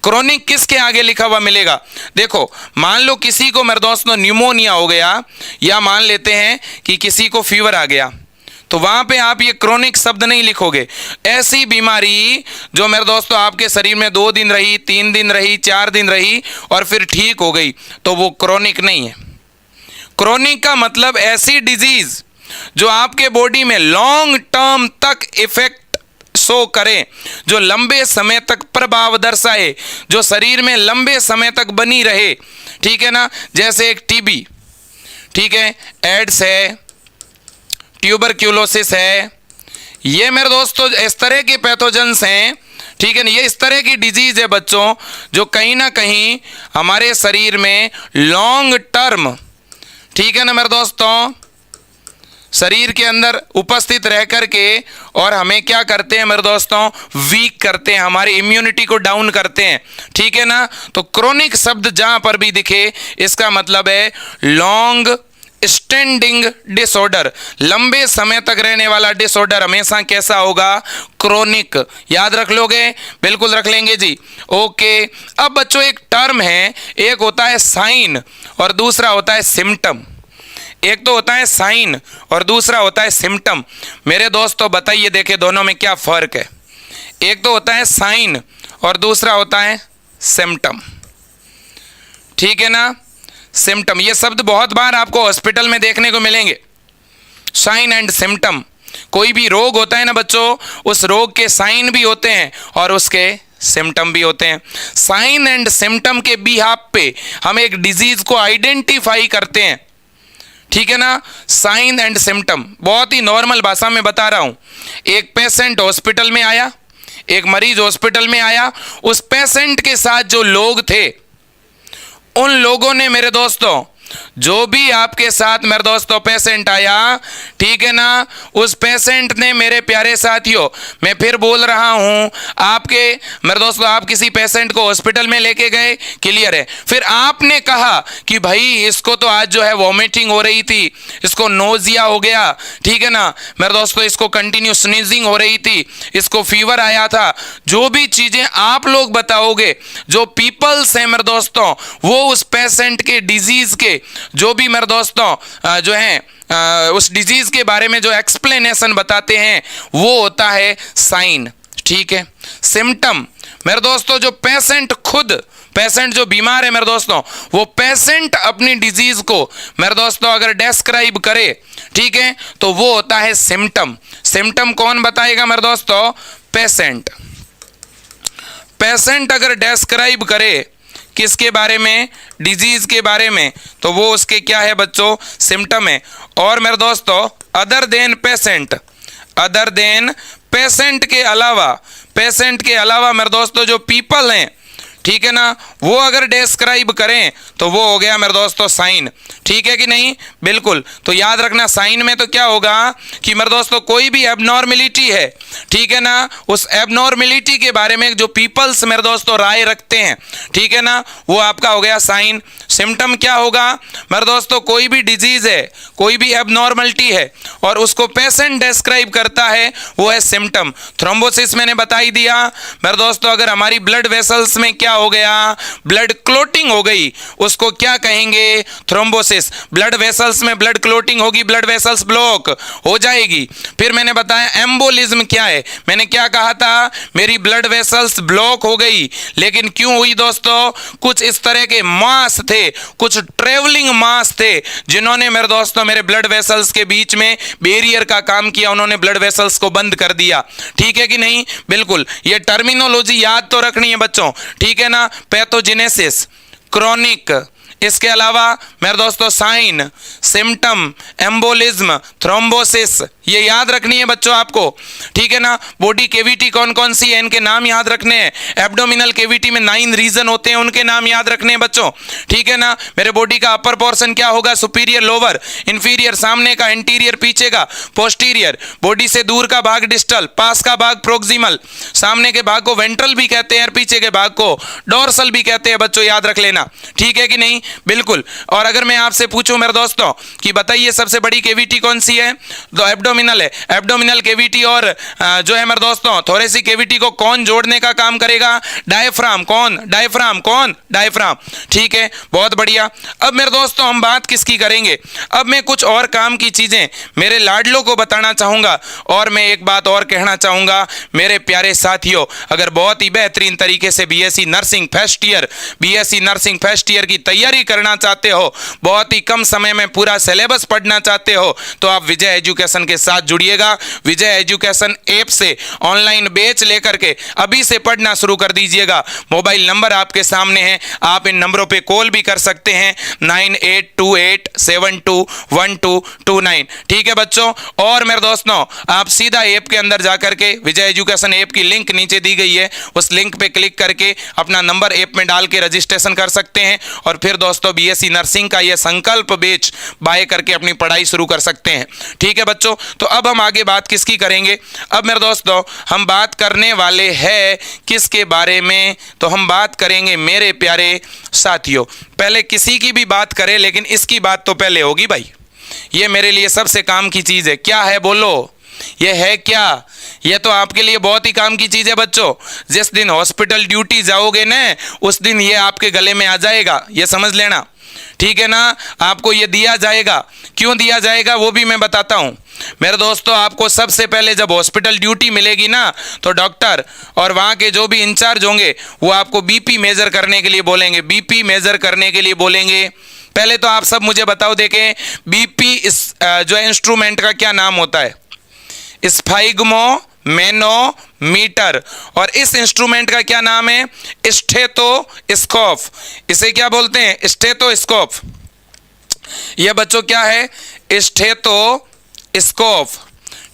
क्रोनिक किसके आगे लिखा हुआ मिलेगा? देखो, मान लो किसी को मेरे दोस्तों न्यूमोनिया हो गया, या मान लेते हैं कि किसी को फीवर आ गया, तो वहां पे आप ये क्रोनिक शब्द नहीं लिखोगे। ऐसी बीमारी जो मेरे दोस्तों आपके शरीर में 2 दिन रही, 3 दिन रही, 4 दिन रही और फिर ठीक हो गई, तो वो क्रोनिक नहीं है। क्रोनिक का मतलब ऐसी डिजीज जो आपके बॉडी में लॉन्ग टर्म तक इफेक्ट शो करे, जो लंबे समय तक प्रभाव दर्शाए, जो शरीर में लंबे समय तक बनी रहे, ठीक है ना। जैसे एक टीबी, ठीक है, एड्स है, ट्यूबरक्यूलोसिस है, ये मेरे दोस्तों इस तरह के पैथोजेंस हैं, ठीक है ना। ये इस तरह की डिजीज है बच्चों जो कहीं ना कहीं हमारे शरीर में लॉन्ग टर्म, ठीक है ना मेरे दोस्तों, शरीर के अंदर उपस्थित रह करके और हमें क्या करते हैं मेरे दोस्तों, वीक करते हैं, हमारी इम्यूनिटी को डाउन करते हैं, ठीक है ना। तो क्रोनिक शब्द जहां पर भी दिखे इसका मतलब है लॉन्ग स्टैंडिंग डिसऑर्डर, लंबे समय तक रहने वाला डिसऑर्डर हमेशा कैसा होगा? क्रोनिक। याद रख लोगे? बिल्कुल रख लेंगे जी। ओके, अब बच्चों एक टर्म है, एक होता है साइन और दूसरा होता है सिम्टम। एक तो होता है साइन और दूसरा होता है सिम्टम। मेरे दोस्तों बताइए, देखे दोनों में क्या फर्क है? एक तो होता है साइन और दूसरा होता है सिम्टम, ठीक है ना। सिम्टम, ये शब्द बहुत बार आपको हॉस्पिटल में देखने को मिलेंगे, साइन एंड सिम्टम। कोई भी रोग होता है ना बच्चों, उस रोग के साइन भी होते हैं और उसके सिम्टम भी होते हैं। साइन एंड सिम्टम के बिहाफ पे हम एक डिजीज को आइडेंटिफाई करते हैं, ठीक है ना। साइन एंड सिम्टम बहुत ही नॉर्मल भाषा में बता रहा हूं। एक पेशेंट हॉस्पिटल में आया, एक मरीज हॉस्पिटल में आया, उस पेशेंट के साथ जो लोग थे उन लोगों ने मेरे दोस्तों, जो भी आपके साथ मेरे दोस्तों पेशेंट आया, ठीक है ना, उस पेशेंट ने मेरे प्यारे साथियों, मैं फिर बोल रहा हूं, आपके मेरे दोस्तों आप किसी पेशेंट को हॉस्पिटल में लेके गए, क्लियर है, फिर आपने कहा कि भाई इसको तो आज जो है वॉमिटिंग हो रही थी, इसको नोजिया हो गया, ठीक है ना मेरे दोस्तों, इसको कंटिन्यू स्नीजिंग हो रही थी, इसको फीवर आया था, जो भी चीजें आप लोग बताओगे, जो पीपल्स हैं मेरे दोस्तों, वो उस पेशेंट के डिजीज के जो भी मेरे दोस्तों जो है उस डिजीज के बारे में जो एक्सप्लेनेशन बताते हैं वो होता है साइन, ठीक है। सिम्टम मेरे दोस्तों, जो पेशेंट जो बीमार है मेरे दोस्तों, वो पेशेंट अपनी डिजीज को मेरे दोस्तों अगर डिस्क्राइब करे, ठीक है, तो वो होता है सिम्टम। सिम्टम कौन बताएगा मेरे दोस्तों? पेशेंट अगर डिस्क्राइब करे किसके बारे में? डिजीज के बारे में, तो वो उसके क्या है बच्चों? सिम्टम है। और मेरे दोस्तों अदर देन पेशेंट के अलावा मेरे दोस्तों जो पीपल हैं, ठीक है ना, वो अगर डिस्क्राइब करें तो वो हो गया मेरे दोस्तों साइन, ठीक है कि नहीं? बिल्कुल। तो याद रखना साइन में तो क्या होगा कि मेरे दोस्तों कोई भी एबनॉर्मेलिटी है, ठीक है ना, उस एबनॉर्मेलिटी के बारे में जो पीपल्स मेरे दोस्तों राय रखते हैं, ठीक है ना, वो आपका हो गया साइन। सिम्टम क्या होगा मेरे दोस्तों? कोई भी डिजीज है, कोई भी एबनॉर्मलिटी है और उसको पेशेंट डिस्क्राइब करता है, वो है सिम्टम। थ्रोम्बोसिस मैंने बता ही दिया मेरे दोस्तों, अगर हमारी ब्लड वेसल्स में क्या हो गया? ब्लड क्लोटिंग हो गई, उसको क्या कहेंगे? थ्रोम्बोसिस। ब्लड वेसल्स में ब्लड क्लोटिंग होगी, ब्लड वेसल्स ब्लॉक हो जाएगी। फिर मैंने बताया एम्बोलिज्म क्या है, मैंने क्या कहा था? मेरी ब्लड वेसल्स ब्लॉक हो गई, लेकिन क्यों हुई दोस्तों? कुछ इस तरह के मास थे, कुछ ट्रेवलिंग मास थे, जिन्होंने मेरे दोस्तों मेरे ब्लड वेसल्स के बीच में बैरियर का काम किया, उन्होंने ब्लड वेसल्स को बंद कर दिया, ठीक है कि नहीं? बिल्कुल। ये टर्मिनोलॉजी याद तो रखनी है बच्चों, ठीक है ना? पैथोजेनेसिस, क्रोनिक, इसके अलावा मेरे दोस्तों साइन, सिम्टम, एम्बोलिज्म, थ्रोम्बोसिस, ये याद रखनी है बच्चों आपको, ठीक है ना? बॉडी कैविटी कौन कौन सी है, इनके नाम याद रखने हैं। एब्डोमिनल कैविटी में 9 रीजन होते हैं, उनके नाम याद रखने हैं बच्चों, ठीक है ना? मेरे बॉडी का अपर पोर्शन क्या होगा? सुपीरियर, लोअर, इंफीरियर सामने का, इंटीरियर पीछे का, पोस्टीरियर, बॉडी से दूर का भाग डिस्टल, पास का भाग प्रोक्सिमल, सामने के भाग को वेंट्रल भी कहते हैं और पीछे के भाग को डोर्सल भी कहते हैं बच्चों, याद रख लेना, ठीक है कि नहीं? बिल्कुल। और अगर मैं आपसे पूछूं मेरे दोस्तों कि बताइए सबसे बड़ी कैविटी कौन सी है, तो एब्डोमिनल है। एब्डोमिनल कैविटी और जो है मेरे दोस्तों थोरेसिक कैविटी को कौन जोड़ने का काम करेगा? डायफ्राम। कौन? डायफ्राम, ठीक है, बहुत बढ़िया। अब मेरे दोस्तों हम बात किसकी करेंगे? अब मैं कुछ और काम की चीजें मेरे लाडलों को बताना चाहूंगा, और मैं एक बात और कहना चाहूंगा मेरे प्यारे साथियों, अगर बहुत ही बेहतरीन तरीके से बीएससी नर्सिंग फर्स्ट ईयर की तैयारी करना चाहते हो, बहुत ही कम समय में पूरा सिलेबस पढ़ना चाहते हो, तो आप विजय एजुकेशन के साथ जुड़िएगा। विजय एजुकेशन ऐप से ऑनलाइन बैच लेकर के अभी से पढ़ना शुरू कर दीजिएगा। मोबाइल नंबर आपके सामने है, आप इन नंबरों पे कॉल भी कर सकते हैं, 9828721229, ठीक है बच्चों? और मेरे दोस्तों आप सीधा ऐप के अंदर जाकर के, विजय एजुकेशन ऐप की लिंक नीचे दी गई है, उस लिंक पे क्लिक करके अपना नंबर ऐप में डाल के रजिस्ट्रेशन कर सकते हैं, और फिर दोस्तों बीएससी नर्सिंग का ये संकल्प बैच बाय करके अपनी पढ़ाई शुरू कर सकते हैं, ठीक है बच्चों? तो अब हम आगे बात किसकी करेंगे? अब मेरे दोस्तों हम बात करने वाले हैं किसके बारे में? तो हम बात करेंगे मेरे प्यारे साथियों, पहले किसी की भी बात करें, लेकिन इसकी बात तो पहले होगी भाई, ये मेरे लिए सबसे काम की चीज है। क्या है बोलो? ये है क्या? ये तो आपके लिए बहुत ही काम की चीज है बच्चों। जिस दिन हॉस्पिटल ड्यूटी जाओगे ना, उस दिन ये आपके गले में आ जाएगा, ये समझ लेना, ठीक है ना? आपको ये दिया जाएगा। क्यों दिया जाएगा वो भी मैं बताता हूं मेरे दोस्तों। आपको सबसे पहले जब हॉस्पिटल ड्यूटी मिलेगी ना, तो डॉक्टर और वहां के जो भी इंचार्ज होंगे वो आपको बीपी मेजर करने के लिए बोलेंगे, बीपी मेजर करने के लिए बोलेंगे। पहले तो आप सब मुझे बताओ, देखें बीपी जो इंस्ट्रूमेंट का क्या नाम होता है? स्फाइग्मोमेनोमीटर। और इस इंस्ट्रूमेंट का क्या नाम है? स्टेथोस्कोप। इसे क्या बोलते हैं? स्टेथोस्कोप। यह बच्चों क्या है? स्टेथोस्कोप,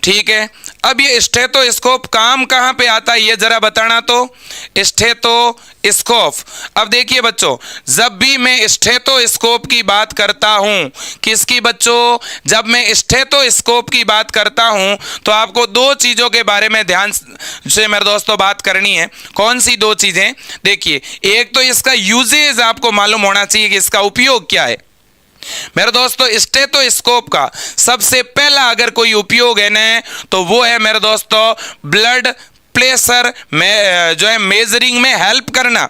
ठीक है। अब ये स्टेथोस्कोप काम कहाँ पे आता है ये जरा बताना। तो स्टेथोस्कोप, अब देखिए बच्चों, जब भी मैं स्टेथोस्कोप की बात करता हूँ, किसकी बच्चों, जब मैं स्टेथोस्कोप की बात करता हूँ तो आपको दो चीज़ों के बारे में ध्यान से मेरे दोस्तों बात करनी है। कौन सी दो चीज़ें? देखिए, एक तो इसका यूजेज आपको मालूम होना चाहिए कि इसका उपयोग क्या है। मेरे दोस्तों, स्टेथोस्कोप का सबसे पहला अगर कोई उपयोग है ना, तो वो है मेरे दोस्तों ब्लड प्रेशर में जो है मेजरिंग में हेल्प करना।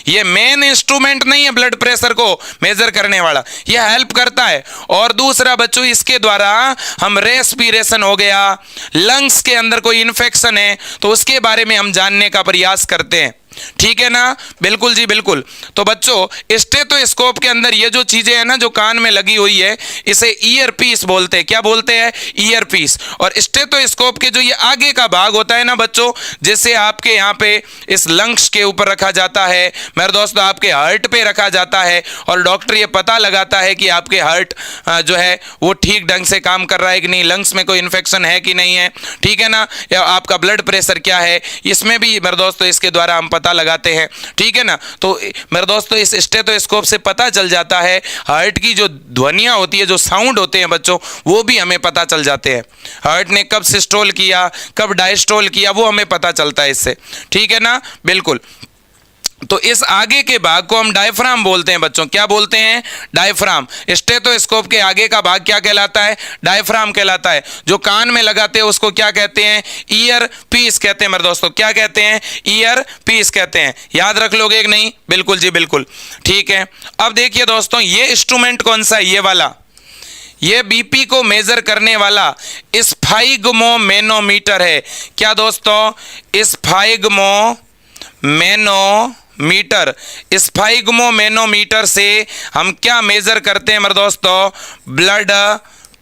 ये मेन इंस्ट्रूमेंट नहीं है ब्लड प्रेशर को मेजर करने वाला, ये हेल्प करता है। और दूसरा बच्चों, इसके द्वारा हम रेस्पिरेशन हो गया, लंग्स के अंदर कोई इन्फेक्शन है तो उसके बारे में हम जानने का प्रयास करते हैं। ठीक है ना? बिल्कुल जी बिल्कुल। तो बच्चों, स्टेथोस्कोप के अंदर ये जो चीजें हैं ना जो कान में लगी हुई है, इसे ईयर पीस बोलते हैं। क्या बोलते हैं? Year piece. और स्टेथोस्कोप के जो ये आगे का भाग होता है ना बच्चों, जैसे आपके यहाँ पे इस लंग्स के ऊपर रखा जाता है, मेरे दोस्तों आपके हार्ट पे रखा जाता है, और डॉक्टर ये पता लगाता है कि आपके हार्ट जो है वो ठीक ढंग से काम कर रहा है कि नहीं, लंग्स में कोई इन्फेक्शन है कि नहीं है, ठीक है ना, या आपका ब्लड प्रेशर क्या है, इसमें भी मेरे दोस्तों इसके द्वारा हम पता लगाते हैं। ठीक है ना? तो मेरे दोस्तों, इस स्टेथोस्कोप से पता चल जाता है हार्ट की जो ध्वनियां होती है, जो साउंड होते हैं बच्चों, वो भी हमें पता चल जाते हैं। हार्ट ने कब सिस्टोल किया, कब डायस्टोल किया, वो हमें पता चलता है इससे। ठीक है ना? बिल्कुल। तो इस आगे के भाग को हम डायफ्राम बोलते हैं बच्चों। क्या बोलते हैं? डायफ्राम। स्टेथोस्कोप के आगे का भाग क्या कहलाता है? डायफ्राम कहलाता है। जो कान में लगाते हैं उसको क्या कहते हैं? ईयर पीस कहते हैं मेरे दोस्तों। क्या कहते हैं? ईयर पीस कहते हैं। याद रख लोगे कि नहीं? बिल्कुल जी बिल्कुल। ठीक है। अब देखिए दोस्तों, ये इंस्ट्रूमेंट कौन सा है? ये वाला, ये बीपी को मेजर करने वाला स्फाइग्मोमेनोमीटर है। क्या दोस्तों? स्फाइग्मोमेनोमीटर से हम क्या मेजर करते हैं मेरे दोस्तों? Blood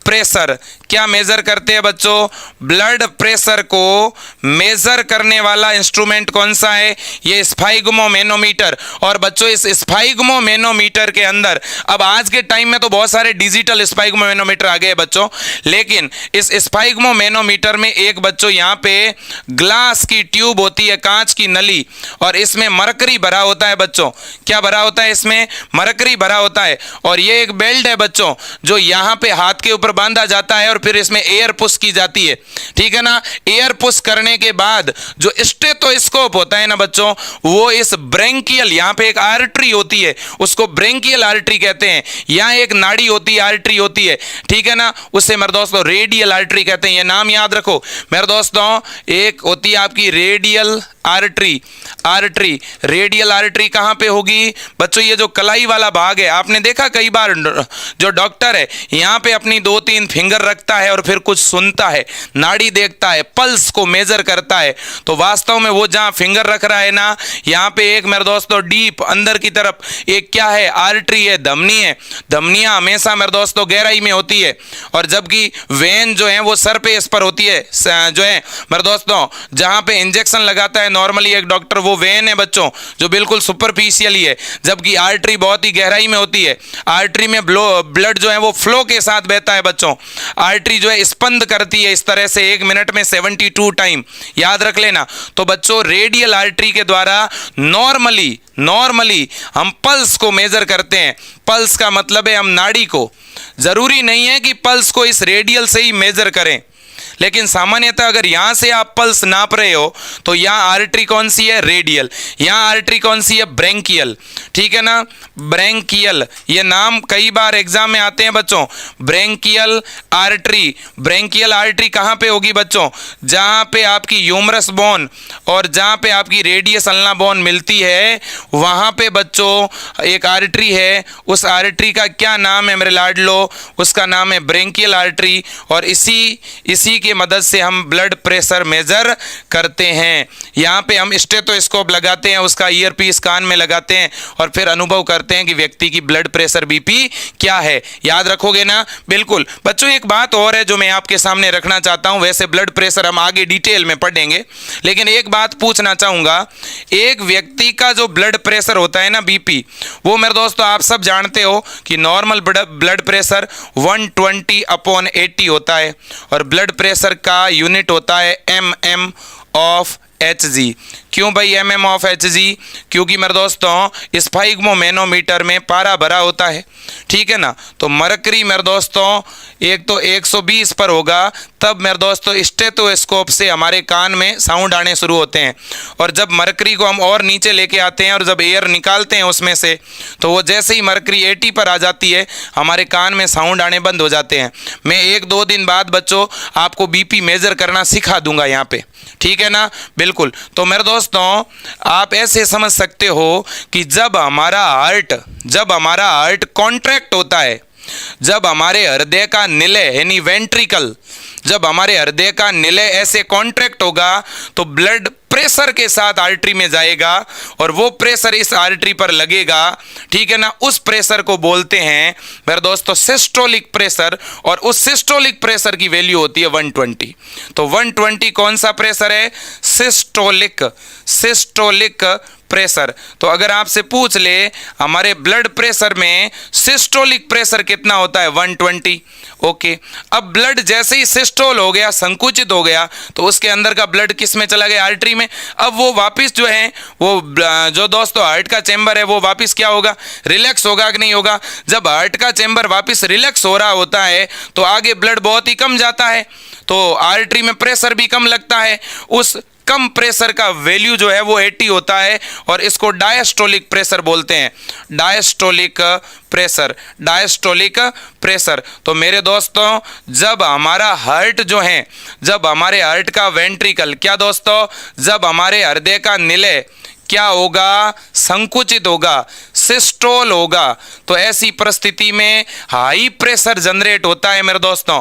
pressure. क्या मेजर करते हैं बच्चों? ब्लड प्रेशर को मेजर करने वाला इंस्ट्रूमेंट कौन सा है? ये स्फाइग्मोमेनोमीटर। और बच्चों, इस स्फाइग्मोमेनोमीटर के अंदर, अब आज के टाइम में तो बहुत सारे डिजिटल स्फाइग्मोमेनोमीटर आ गए बच्चों, लेकिन इस स्फाइग्मोमेनोमीटर में एक बच्चों यहाँ पे ग्लास की ट्यूब होती है, कांच की नली, और इसमें मरकरी भरा होता है बच्चों। क्या भरा होता है? इसमें मरकरी भरा होता है। और ये एक बेल्ट है बच्चों, जो यहाँ पे हाथ के ऊपर बांधा जाता है और फिर इसमें एयर पुश की जाती है। ठीक है ना? एयर पुश करने के बाद जो स्टेथोस्कोप होता है ना बच्चों, वो इस ब्रेंकियल, यहाँ पे एक आर्टरी होती है, उसको ब्रेंकियल आर्टरी कहते हैं। यहाँ एक नाड़ी होती है, आर्टरी होती है, ठीक है ना, उससे मेरे दोस्तों रेडियल आर्टरी कहते हैं। ये नाम याद रखो मेरे दोस्तों। एक होती है आपकी रेडियल आर्टरी। रेडियल आर्टरी कहाँ पे होगी बच्चों? ये जो कलाई वाला भाग है, आपने देखा कई बार जो डॉक्टर है यहाँ पे अपनी 2-3 फिंगर रखता है और फिर कुछ सुनता है, नाड़ी देखता है, पल्स को मेजर करता है। तो वास्तव में वो जहाँ फिंगर रख रहा है ना, यहाँ पे एक मेरे दोस्तों डीप अंदर की तरफ एक क्या है? आर्टरी है, धमनी है। धमनियाँ हमेशा मेरे दोस्तों गहराई में होती है, और जबकि वेन जो है वो सरफेस पर होती है, जो है मेरे दोस्तों जहाँ पे इंजेक्शन लगाता है नॉर्मली एक डॉक्टर, वो वेन है बच्चों, जो बिल्कुल सुपरफिशियली है, जबकि आर्टरी बहुत ही गहराई में होती है। आर्टरी में ब्लड जो है वो फ्लो के साथ बहता है बच्चों। आर्टरी जो है स्पंद करती है इस तरह से 1 मिनट में 72 टाइम, याद रख लेना। तो बच्चों, रेडियल आर्टरी के द्वारा नॉर्मली हम पल्स को मेजर करते हैं। पल्स का मतलब है हम नाड़ी को, जरूरी नहीं है कि पल्स को इस रेडियल से ही मेजर करें, लेकिन सामान्यतः अगर यहाँ से आप पल्स नाप रहे हो तो यहाँ आर्टरी कौन सी है? रेडियल। यहाँ आर्टरी कौन सी है? ब्रेंकियल। ठीक है ना? ब्रेंकियल, ये नाम कई बार एग्जाम में आते हैं बच्चों। Branchial artery. ब्रेंकियल आर्टरी कहाँ पे होगी बच्चों? जहाँ पे आपकी ह्यूमरस बोन और जहाँ पे आपकी रेडियस अल्ना बोन मिलती है, वहाँ पे बच्चों एक आर्टरी है। उस आर्टरी का क्या नाम है मेरे लाडलो? उसका नाम है ब्रेंकियल आर्टरी। और इसी की मदद से हम ब्लड प्रेशर मेजर करते हैं। यहाँ पे हम स्टेथोस्कोप लगाते हैं, उसका ईयर पीस कान में लगाते हैं, और फिर अनुभव करते हैं कि व्यक्ति की ब्लड प्रेशर बीपी क्या है। याद रखोगे ना? बिल्कुल। बच्चों, एक बात और है जो मैं आपके सामने रखना चाहता हूं। वैसे ब्लड प्रेशर हम आगे डिटेल में पढ़ेंगे, लेकिन एक बात पूछना चाहूंगा। एक व्यक्ति का जो ब्लड प्रेशर होता है ना, बीपी, वो मेरे दोस्तों आप सब जानते हो कि नॉर्मल ब्लड प्रेशर 120/80 होता है, और ब्लड प्रेशर प्रेशर का यूनिट होता है mm ऑफ Hg। क्यों भाई mm ऑफ Hg? क्योंकि मेरे दोस्तों स्फाइग्मोमैनोमीटर में पारा भरा होता है, ठीक है ना। तो मरकरी मेरे दोस्तों एक तो 120 पर होगा, तब मेरे दोस्तों स्टेथोस्कोप से हमारे कान में साउंड आने शुरू होते हैं। और जब मरकरी को हम और नीचे लेके आते हैं और जब एयर निकालते हैं उसमें से, तो वो जैसे ही मरकरी 80 पर आ जाती है हमारे कान में साउंड आने बंद हो जाते हैं। मैं 1-2 दिन बाद बच्चों आपको बीपी मेजर करना सिखा दूंगा यहाँ पे, ठीक है ना। बिल्कुल। तो मेरे दोस्तों आप ऐसे समझ सकते हो कि जब हमारा हार्ट कॉन्ट्रैक्ट होता है, जब हमारे हृदय का निलय यानी वेंट्रिकल, जब हमारे हृदय का निलय ऐसे कॉन्ट्रैक्ट होगा तो ब्लड प्रेशर के साथ आर्टरी में जाएगा और वो प्रेशर इस आर्टरी पर लगेगा, ठीक है ना। उस प्रेशर को बोलते हैं मेरे दोस्तों सिस्टोलिक प्रेशर, और उस सिस्टोलिक प्रेशर की वैल्यू होती है 120। तो 120 कौन सा प्रेशर है? Systolic pressure. तो अगर आपसे पूछ ले हमारे ब्लड प्रेशर में सिस्टोलिक प्रेशर कितना होता है? 120। ओके। अब ब्लड जैसे ही सिस्टोल हो गया, संकुचित हो गया, तो उसके अंदर का ब्लड किस में चला गया? आर्टरी में। अब वो वापस जो है वो जो दोस्तों हार्ट का चैम्बर है वो वापस क्या होगा? रिलैक्स होगा कि नहीं होगा? जब हार्ट का चैम्बर वापस रिलैक्स हो रहा होता है तो आगे ब्लड बहुत ही कम जाता है, तो आर्टरी में प्रेशर भी कम लगता है। उस कम प्रेशर का वैल्यू जो है वो 80 होता है और इसको डायस्टोलिक प्रेशर बोलते हैं। Diastolic pressure. तो मेरे दोस्तों जब हमारा हार्ट जो है, जब हमारे हार्ट का वेंट्रिकल क्या दोस्तों, जब हमारे हृदय का निलय क्या होगा? संकुचित होगा, सिस्टोल होगा, तो ऐसी परिस्थिति में हाई प्रेशर जनरेट होता है मेरे दोस्तों।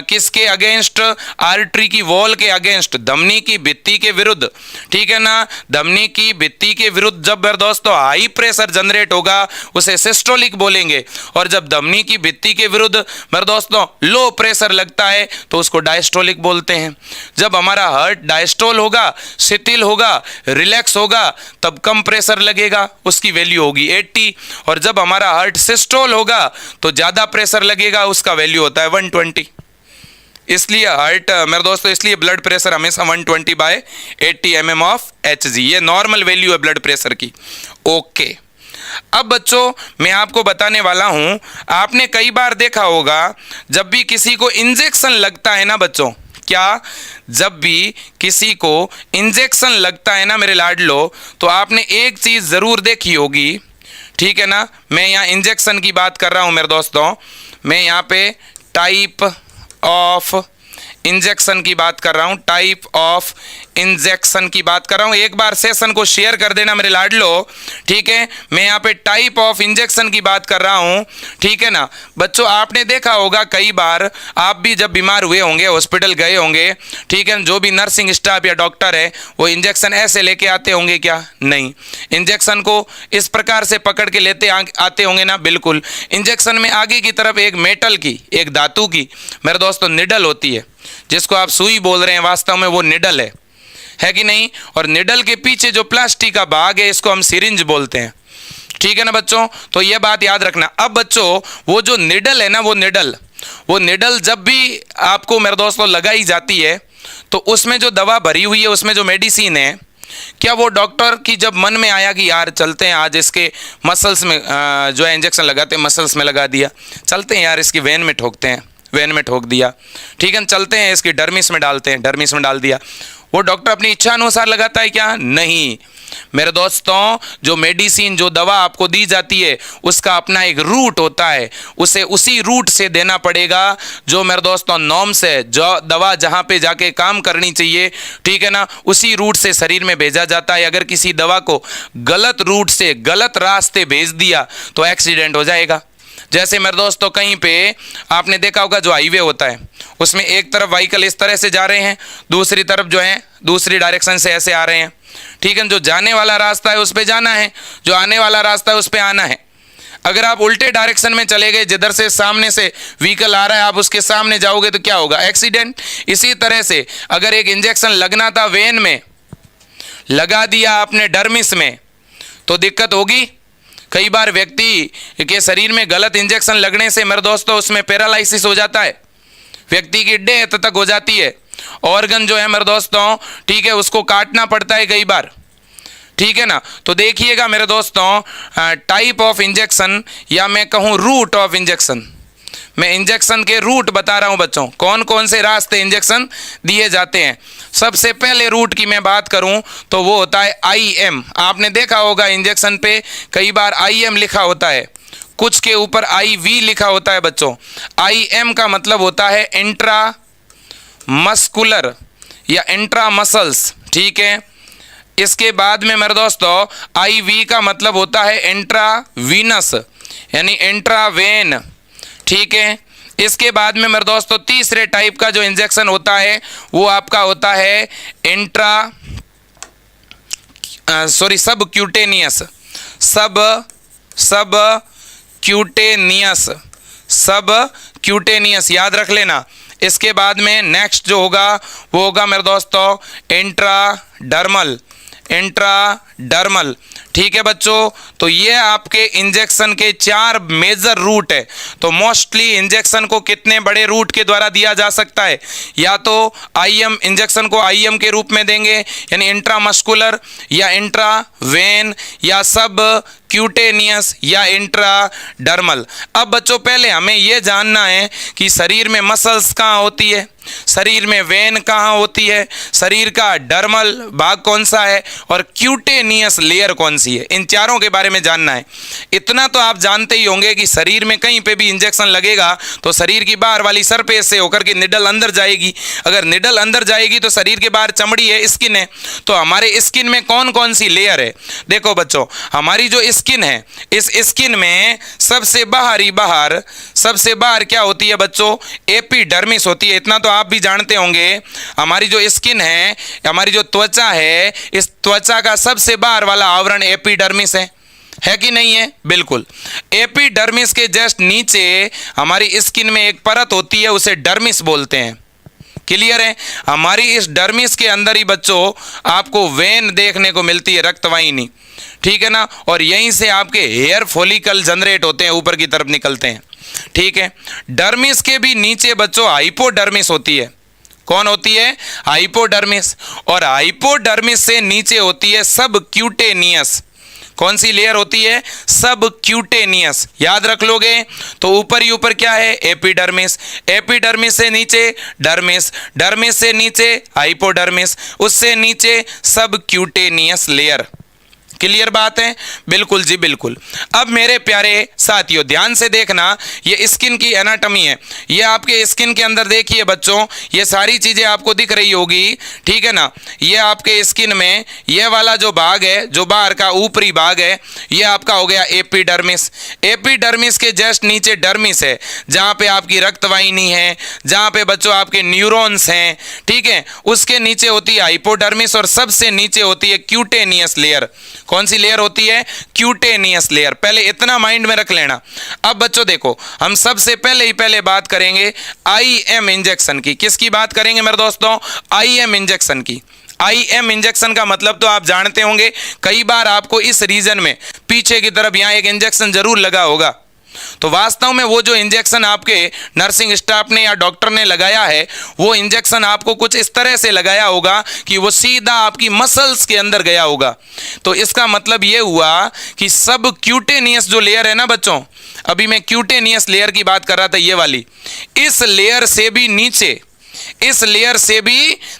किसके अगेंस्ट? आर्टरी की वॉल के अगेंस्ट, धमनी की भित्ति के विरुद्ध, ठीक है ना। धमनी की भित्ति के विरुद्ध जब मेरे दोस्तों हाई प्रेशर जनरेट होगा उसे सिस्टोलिक बोलेंगे, और जब धमनी की भित्ति के विरुद्ध मेरे दोस्तों लो प्रेशर लगता है तो उसको डायस्टोलिक बोलते हैं। जब हमारा हार्ट डायस्टोल होगा, शिथिल होगा, रिलैक्स होगा, तब कम प्रेशर लगेगा, उसकी वैल्यू होगी 80। और जब हमारा हार्ट सिस्टोल होगा तो ज्यादा प्रेशर लगेगा, उसका वैल्यू होता है 120। इसलिए हार्ट मेरे दोस्तों, इसलिए ब्लड प्रेशर हमेशा 120/80 mm ऑफ Hg, ये नॉर्मल वैल्यू है ब्लड प्रेशर की। ओके। अब बच्चों मैं आपको बताने वाला हूं, आपने कई बार देखा होगा जब भी किसी को इंजेक्शन लगता है ना बच्चों, क्या? जब भी किसी को इंजेक्शन लगता है ना मेरे लाडलो, तो आपने एक चीज जरूर देखी होगी, ठीक है ना। मैं यहाँ इंजेक्शन की बात कर रहा हूं मेरे दोस्तों, मैं यहाँ पे टाइप ऑफ इंजेक्शन की बात कर रहा हूं, टाइप ऑफ इंजेक्शन की बात कर रहा हूं। एक बार सेशन को शेयर कर देना मेरे लाडलो, ठीक है। मैं यहाँ पे टाइप ऑफ इंजेक्शन की बात कर रहा हूं, ठीक है ना। बच्चों आपने देखा होगा कई बार, आप भी जब बीमार हुए होंगे, हॉस्पिटल गए होंगे, ठीक है, जो भी नर्सिंग स्टाफ या डॉक्टर है वो इंजेक्शन ऐसे लेके आते होंगे क्या? नहीं, इंजेक्शन को इस प्रकार से पकड़ के लेते आते होंगे ना। बिल्कुल। इंजेक्शन में आगे की तरफ एक मेटल की, एक धातु की मेरे दोस्तों निडल होती है, जिसको आप सुई बोल रहे हैं, वास्तव में वो निडल है कि नहीं। और निडल के पीछे जो प्लास्टिक का भाग है इसको हम सिरिंज बोलते हैं, ठीक है ना बच्चों। तो ये बात याद रखना। अब बच्चों वो जो निडल है ना, वो निडल जब भी आपको मेरे दोस्तों लगाई जाती है तो उसमें जो दवा भरी हुई है, उसमें जो मेडिसिन है, क्या वो डॉक्टर की जब मन में आया कि यार चलते हैं आज इसके मसल्स में जो है इंजेक्शन लगाते हैं, मसल्स में लगा दिया, चलते हैं यार इसकी वेन में ठोकते हैं, वेन में ठोक दिया, ठीक है, चलते हैं इसकी डर्मिस में डालते हैं, डर्मिस में डाल दिया, वो डॉक्टर अपनी इच्छा अनुसार लगाता है क्या? नहीं मेरे दोस्तों, जो मेडिसिन, जो दवा आपको दी जाती है उसका अपना एक रूट होता है, उसे उसी रूट से देना पड़ेगा जो मेरे दोस्तों नॉर्म से, जो दवा जहाँ पे जाके काम करनी चाहिए, ठीक है ना, उसी रूट से शरीर में भेजा जाता है। अगर किसी दवा को गलत रूट से, गलत रास्ते भेज दिया तो एक्सीडेंट हो जाएगा। जैसे मेरे दोस्तों कहीं पे आपने देखा होगा जो हाईवे होता है उसमें एक तरफ व्हीकल इस तरह से जा रहे हैं, दूसरी तरफ जो है दूसरी डायरेक्शन से ऐसे आ रहे हैं, ठीक है। जो जाने वाला रास्ता है उस पे जाना है, जो आने वाला रास्ता है उस पे आना है। अगर आप उल्टे डायरेक्शन में चले गए, जिधर से सामने से व्हीकल आ रहा है आप उसके सामने जाओगे तो क्या होगा? एक्सीडेंट। इसी तरह से अगर एक इंजेक्शन लगना था वेन में, लगा दिया आपने डर्मिस में, तो दिक्कत होगी। कई बार व्यक्ति के शरीर में गलत इंजेक्शन लगने से मेरे दोस्तों उसमें पैरालिसिस हो जाता है, व्यक्ति की डेथ तक हो जाती है। ऑर्गन जो है मेरे दोस्तों, ठीक है, उसको काटना पड़ता है कई बार, ठीक है ना। तो देखिएगा मेरे दोस्तों, टाइप ऑफ इंजेक्शन या मैं कहूँ रूट ऑफ इंजेक्शन, मैं इंजेक्शन के रूट बता रहा हूं बच्चों, कौन कौन से रास्ते इंजेक्शन दिए जाते हैं। सबसे पहले रूट की मैं बात करूं तो वो होता है IM। आपने देखा होगा इंजेक्शन पे कई बार IM लिखा होता है, कुछ के ऊपर IV लिखा होता है बच्चों। IM का मतलब होता है इंट्रा मस्कुलर या इंट्रा मसल्स, ठीक है। इसके बाद में मेरे दोस्तों IV का मतलब होता है इंट्रा वीनस यानी इंट्रा वेन, ठीक है। इसके बाद में मेरे दोस्तों तीसरे टाइप का जो इंजेक्शन होता है वो आपका होता है सब क्यूटेनियस, याद रख लेना। इसके बाद में नेक्स्ट जो होगा वो होगा मेरे दोस्तों इंट्राडर्मल, ठीक है बच्चों। तो ये आपके इंजेक्शन के 4 मेजर रूट है। तो मोस्टली इंजेक्शन को कितने बड़े रूट के द्वारा दिया जा सकता है, या तो IM, इंजेक्शन को IM के रूप में देंगे यानी इंट्रामस्कुलर या इंट्रावेन या सब क्यूटेनियस या इंट्राडर्मल। अब बच्चों पहले हमें यह जानना है कि शरीर में मसल्स कहाँ होती है, शरीर में वेन कहाँ होती है, शरीर का डर्मल भाग कौन सा है और क्यूटेनियस लेयर कौन सी है, इन चारों के बारे में जानना है। इतना तो आप जानते ही होंगे कि शरीर में कहीं पे भी इंजेक्शन लगेगा तो शरीर की बाहर वाली सरफेस से होकर के निडल अंदर जाएगी। अगर निडल अंदर जाएगी तो शरीर के बाहर चमड़ी है, स्किन है। तो हमारे स्किन में कौन कौन सी लेयर है? देखो बच्चों, हमारी जो स्किन है, इस स्किन में सबसे बाहर क्या होती है बच्चों? एपिडर्मिस होती है। इतना तो आप भी जानते होंगे। हमारी जो स्किन है, हमारी जो त्वचा है, इस त्वचा का सबसे बाहर वाला आवरण एपिडर्मिस है कि नहीं है? बिल्कुल। एपिडर्मिस के जस्ट नीचे हमारी स्किन में एक परत होती है, उसे डर्मिस बोलते हैं। क्लियर है? हमारी इस डर्मिस के अंदर ही बच्चों आपको वेन देखने को मिलती है, रक्तवाहिनी, ठीक है ना। और यहीं से आपके हेयर फॉलिकल जनरेट होते हैं, ऊपर की तरफ निकलते हैं, ठीक है। डर्मिस के भी नीचे बच्चों हाइपोडर्मिस होती है। कौन होती है? हाइपोडर्मिस। और हाइपोडर्मिस से नीचे होती है सब क्यूटेनियस। कौन सी लेयर होती है? सब क्यूटेनियस। याद रख लोगे तो ऊपर ही ऊपर क्या है? एपिडर्मिस। एपिडर्मिस से नीचे डर्मिस, डर्मिस से नीचे हाइपोडर्मिस, उससे नीचे सब क्यूटेनियस लेयर। क्लियर बात है? बिल्कुल जी बिल्कुल। अब मेरे प्यारे साथियों ध्यान से देखना, ये स्किन की एनाटॉमी है। ये आपके स्किन के अंदर देखिए बच्चों, ये सारी चीजें आपको दिख रही होगी, ठीक है ना। ये आपके स्किन में ये वाला जो भाग है, जो बाहर का ऊपरी भाग है, ये आपका हो गया एपिडर्मिस। एपिडर्मिस के जस्ट नीचे डर्मिस है, जहां पे आपकी रक्तवाहिनी है, जहां पे बच्चों आपके न्यूरॉन्स हैं, ठीक है। उसके नीचे होती है हाइपोडर्मिस और सबसे नीचे होती है क्यूटेनियस लेयर। कौन सी लेयर होती है? Cutaneous layer. पहले इतना माइंड में रख लेना। अब बच्चों देखो, हम सबसे पहले बात करेंगे IM इंजेक्शन की। किसकी बात करेंगे मेरे दोस्तों? IM इंजेक्शन की। IM इंजेक्शन का मतलब तो आप जानते होंगे, कई बार आपको इस रीजन में पीछे की तरफ यहां एक इंजेक्शन जरूर लगा होगा। तो वास्तव में वो जो इंजेक्शन आपके नर्सिंग स्टाफ ने या डॉक्टर ने लगाया है, वो इंजेक्शन आपको कुछ इस तरह से लगाया होगा कि वो सीधा आपकी मसल्स के अंदर गया होगा। तो इसका मतलब ये हुआ कि सब क्यूटेनियस जो लेयर है ना बच्चों, अभी मैं क्यूटेनियस लेयर की बात कर रहा था, ये वाली, इस लेयर से भी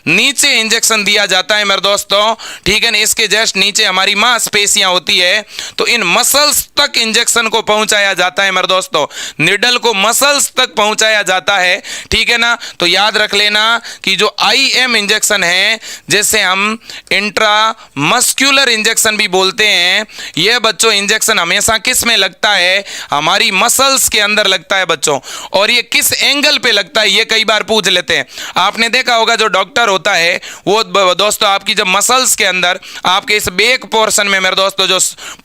नीचे इंजेक्शन दिया जाता है मेरे दोस्तों, ठीक है ना। इसके जस्ट नीचे हमारी मांसपेशियां होती है, तो इन मसल्स तक इंजेक्शन को पहुंचाया जाता है मेरे दोस्तों। निडल को मसल्स तक पहुंचाया जाता है, ठीक है ना। तो याद रख लेना कि जो IM इंजेक्शन है, जैसे हम इंट्रामस्कुलर इंजेक्शन भी बोलते हैं, यह बच्चों इंजेक्शन हमेशा किस में लगता है? हमारी मसल्स के अंदर लगता है बच्चों। और ये किस एंगल पे लगता है, ये कई बार पूछ लेते हैं। आपने देखा होगा जो डॉक्टर होता है वो दोस्तों आपकी जब मसल्स के अंदर आपके इस बैक पोर्शन में मेरे दोस्तों जो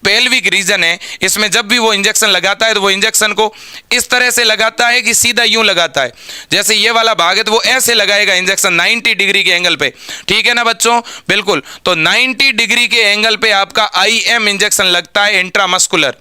पेल्विक रीजन है, इसमें जब भी वो इंजेक्शन लगाता है तो वो इंजेक्शन को इस तरह से लगाता है कि सीधा यूं लगाता है, जैसे ये वाला भाग है तो वो ऐसे लगाएगा इंजेक्शन 90 डिग्री के एंगल पे, ठीक है ना बच्चों। बिल्कुल। तो 90 डिग्री के एंगल पे आपका IM इंजेक्शन लगता है इंट्रामस्कुलर।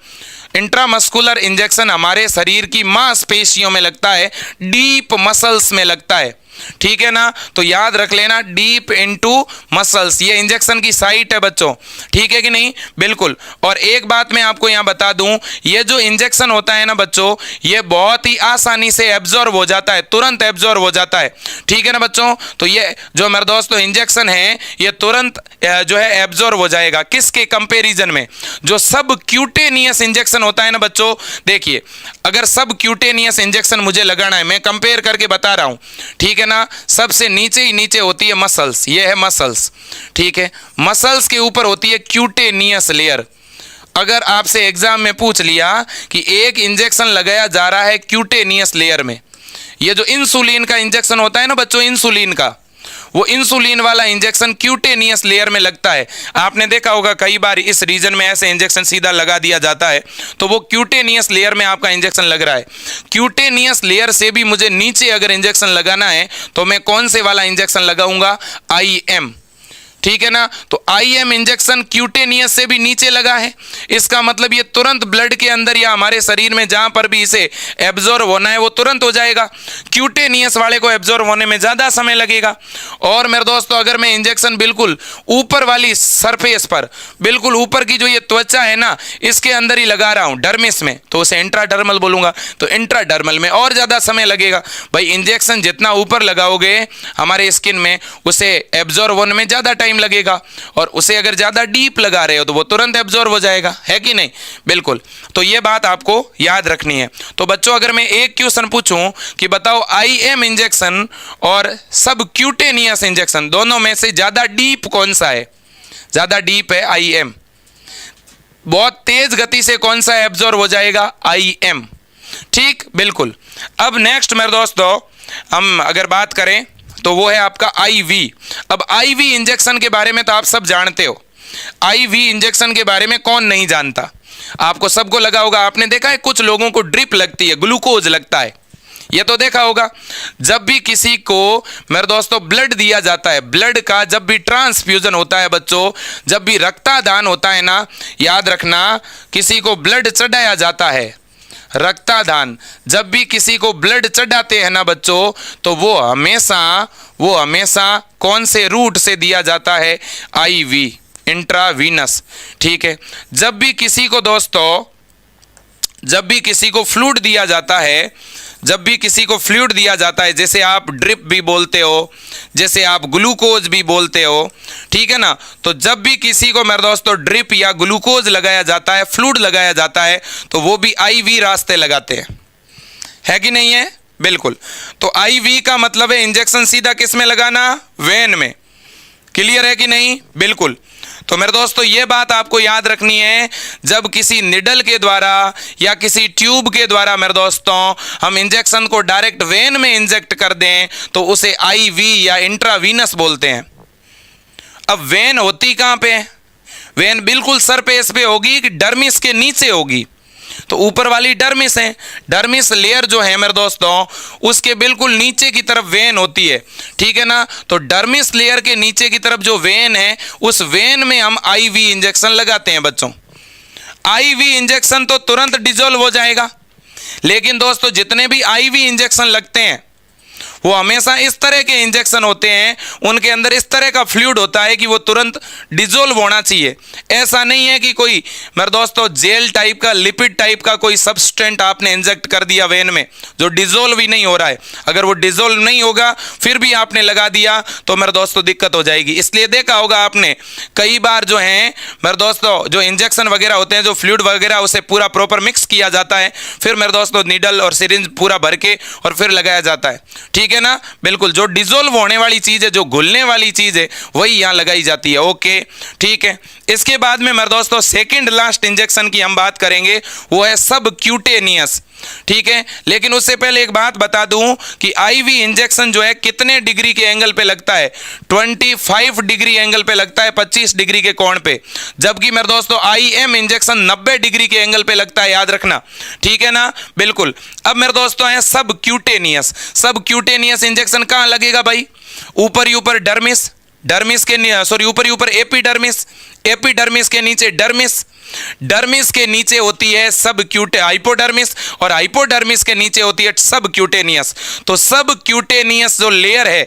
इंट्रामस्कुलर इंजेक्शन हमारे शरीर की मांसपेशियों में लगता है, डीप मसल्स में लगता है, ठीक है ना। तो याद रख लेना, डीप इनटू मसल्स, ये इंजेक्शन की साइट है बच्चों, ठीक है कि नहीं, बिल्कुल। और एक बात मैं आपको यहां बता दूं, ये जो इंजेक्शन होता है ना बच्चों, ये बहुत ही आसानी से एब्जॉर्ब हो जाता है, तुरंत एब्जॉर्ब हो जाता है, ठीक है ना बच्चों। तो ये जो मेरे दोस्तों इंजेक्शन है, ये तुरंत जो है एब्जॉर्ब हो जाएगा। किसके कंपैरिजन में? जो सब क्यूटेनियस इंजेक्शन होता है ना बच्चों, देखिए अगर सब क्यूटेनियस इंजेक्शन मुझे लगाना है, मैं कंपेयर करके बता रहा हूं, ठीक है ना। सबसे नीचे ही नीचे होती है मसल्स, ये है मसल्स, ठीक है। मसल्स के ऊपर होती है क्यूटेनियस लेयर। अगर आपसे एग्जाम में पूछ लिया कि एक इंजेक्शन लगाया जा रहा है क्यूटेनियस लेयर में, ये जो इंसुलिन का इंजेक्शन होता है ना बच्चों, इंसुलिन का, वो इंसुलिन वाला इंजेक्शन क्यूटेनियस लेयर में लगता है। आपने देखा होगा कई बार इस रीजन में ऐसे इंजेक्शन सीधा लगा दिया जाता है, तो वो क्यूटेनियस लेयर में आपका इंजेक्शन लग रहा है। क्यूटेनियस लेयर से भी मुझे नीचे अगर इंजेक्शन लगाना है तो मैं कौन से वाला इंजेक्शन लगाऊंगा? IM, ठीक है ना। तो IM इंजेक्शन क्यूटेनियस से भी नीचे लगा है, इसका मतलब ये तुरंत ब्लड के अंदर या हमारे शरीर में जहां पर भी इसे एब्जॉर्ब होना है वो तुरंत हो जाएगा। क्यूटेनियस वाले को एब्जॉर्ब होने में ज़्यादा समय लगेगा। और मेरे दोस्तों अगर मैं इंजेक्शन बिल्कुल ऊपर वाली सरफेस पर, बिल्कुल ऊपर की जो ये त्वचा है ना, इसके अंदर ही लगा रहा हूँ, डर्मिस में, तो उसे इंट्राडर्मल बोलूँगा। तो इंट्राडर्मल में और ज़्यादा समय लगेगा भाई। इंजेक्शन जितना ऊपर लगाओगे हमारे स्किन में, उसे एब्जॉर्ब होने में ज़्यादा टाइम लगेगा, और उसे अगर ज्यादा डीप लगा रहे हो तो वो तुरंत एब्जॉर्ब हो जाएगा, है कि नहीं, बिल्कुल। तो ये बात आपको याद रखनी है। तो बच्चों अगर मैं एक क्वेश्चन पूछूं कि बताओ IM इंजेक्शन और सब क्यूटेनियस इंजेक्शन दोनों में से ज्यादा डीप कौन सा है? ज्यादा डीप है IM। बहुत तेज गति से कौन सा एब्जॉर्ब हो जाएगा? IM, ठीक, बिल्कुल। अब नेक्स्ट मेरे दोस्तों हम अगर बात करें तो वो है आपका IV। अब IV इंजेक्शन के बारे में तो आप सब जानते हो। IV इंजेक्शन के बारे में कौन नहीं जानता? आपको सबको लगा होगा, आपने देखा है कुछ लोगों को ड्रिप लगती है, ग्लूकोज लगता है, ये तो देखा होगा। जब भी किसी को मेरे दोस्तों ब्लड दिया जाता है, ब्लड का जब भी ट्रांसफ्यूजन होता है बच्चों, जब भी रक्तदान होता है ना, याद रखना किसी को ब्लड चढ़ाया जाता है, रक्तदान, जब भी किसी को ब्लड चढ़ाते हैं ना बच्चों, तो वो हमेशा कौन से रूट से दिया जाता है? IV, इंट्रावीनस, ठीक है। जब भी किसी को दोस्तों, जब भी किसी को फ्लूइड दिया जाता है, जब भी किसी को फ्लूइड दिया जाता है, जैसे आप ड्रिप भी बोलते हो, जैसे आप ग्लूकोज भी बोलते हो, ठीक है ना। तो जब भी किसी को मेरे दोस्तों ड्रिप या ग्लूकोज लगाया जाता है, फ्लूइड लगाया जाता है, तो वो भी IV रास्ते लगाते हैं, है कि नहीं है, बिल्कुल। तो IV का मतलब है इंजेक्शन सीधा किस में लगाना? वेन में, क्लियर है कि नहीं, बिल्कुल। तो मेरे दोस्तों ये बात आपको याद रखनी है, जब किसी निडल के द्वारा या किसी ट्यूब के द्वारा मेरे दोस्तों हम इंजेक्शन को डायरेक्ट वेन में इंजेक्ट कर दें तो उसे IV या इंट्रावीनस बोलते हैं। अब वेन होती कहाँ पे? वेन बिल्कुल सरफेस पे होगी कि डर्मिस के नीचे होगी? तो ऊपर वाली डर्मिस है, डर्मिस लेयर जो है मेरे दोस्तों, उसके बिल्कुल नीचे की तरफ वेन होती है, ठीक है ना। तो डर्मिस लेयर के नीचे की तरफ जो वेन है, उस वेन में हम IV इंजेक्शन लगाते हैं बच्चों। IV इंजेक्शन तो तुरंत डिजोल्व हो जाएगा, लेकिन दोस्तों जितने भी IV इंजेक्शन लगते हैं वो हमेशा इस तरह के इंजेक्शन होते हैं, उनके अंदर इस तरह का फ्लूइड होता है कि वो तुरंत डिजोल्व होना चाहिए। ऐसा नहीं है कि कोई मेरे दोस्तों जेल टाइप का, लिपिड टाइप का कोई सब्सटेंट आपने इंजेक्ट कर दिया वेन में जो डिजोल्व ही नहीं हो रहा है। अगर वो डिजोल्व नहीं होगा फिर भी आपने लगा दिया तो मेरे दोस्तों दिक्कत हो जाएगी। इसलिए देखा होगा आपने कई बार जो है मेरे दोस्तों जो इंजेक्शन वगैरह होते हैं, जो फ्लूइड वगैरह, उसे पूरा प्रॉपर मिक्स किया जाता है, फिर मेरे दोस्तों नीडल और सिरिंज पूरा भर के और फिर लगाया जाता है, ठीक है ना, बिल्कुल। जो डिसॉल्व होने वाली चीज है, जो घुलने वाली चीज है, वही यहां लगाई जाती है, ओके, ठीक है। इसके बाद में मेरे दोस्तों सेकंड लास्ट इंजेक्शन की हम बात करेंगे, वो है सब क्यूटेनियस, ठीक है। लेकिन उससे पहले एक बात बता दूं कि IV इंजेक्शन जो है कितने डिग्री के एंगल पे लगता है? 25 डिग्री एंगल पे लगता है, 25 डिग्री के कोण पे, जबकि मेरे दोस्तों IM इंजेक्शन 90 डिग्री के एंगल पे लगता है, याद रखना, ठीक है ना, बिल्कुल। अब मेरे दोस्तों है सब क्यूटेनियस। सब क्यूटेनियस इंजेक्शन कहां लगेगा भाई? ऊपर ही ऊपर डर्मिस, डर्मिस के सॉरी ऊपर ही ऊपर एपिडर्मिस, एपिडर्मिस के नीचे डर्मिस, डर्मिस के नीचे होती है सबक्यूटे हाइपोडर्मिस, और हाइपोडर्मिस के नीचे होती है सबक्यूटेनियस। तो सबक्यूटेनियस जो लेयर है,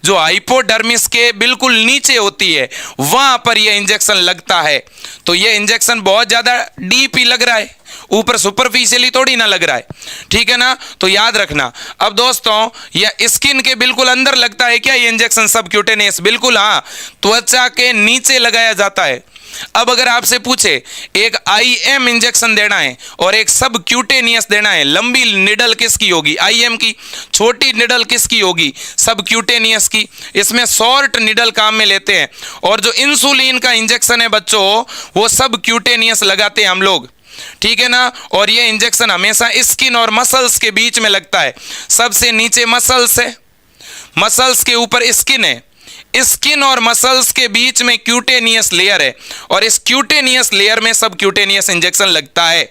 जो हाइपोडर्मिस के बिल्कुल नीचे होती है, वहां पर यह इंजेक्शन लगता है। तो यह इंजेक्शन बहुत ज्यादा डीप ही लग रहा है, ऊपर सुपरफिशियली थोड़ी ना लग रहा है, ठीक है ना। तो याद रखना। अब दोस्तों, यह स्किन के बिल्कुल अंदर लगता है क्या ये इंजेक्शन सबक्यूटेनियस? बिल्कुल हाँ, त्वचा के नीचे लगाया जाता है। अब अगर आपसे पूछे एक IM इंजेक्शन देना है और एक सबक्यूटेनियस देना है, लंबी निडल किसकी होगी? IM की। छोटी निडल किसकी होगी? सबक्यूटेनियस की। इसमें शॉर्ट निडल काम में लेते हैं, और जो इंसुलिन का इंजेक्शन है बच्चों, वो सबक्यूटेनियस लगाते हैं हम लोग, ठीक है ना। और ये इंजेक्शन हमेशा स्किन और मसल्स के बीच में लगता है। सबसे नीचे मसल्स है, मसल्स के ऊपर स्किन है, स्किन और मसल्स के बीच में क्यूटेनियस लेयर है, और इस क्यूटेनियस लेयर में सबक्यूटेनियस इंजेक्शन लगता है,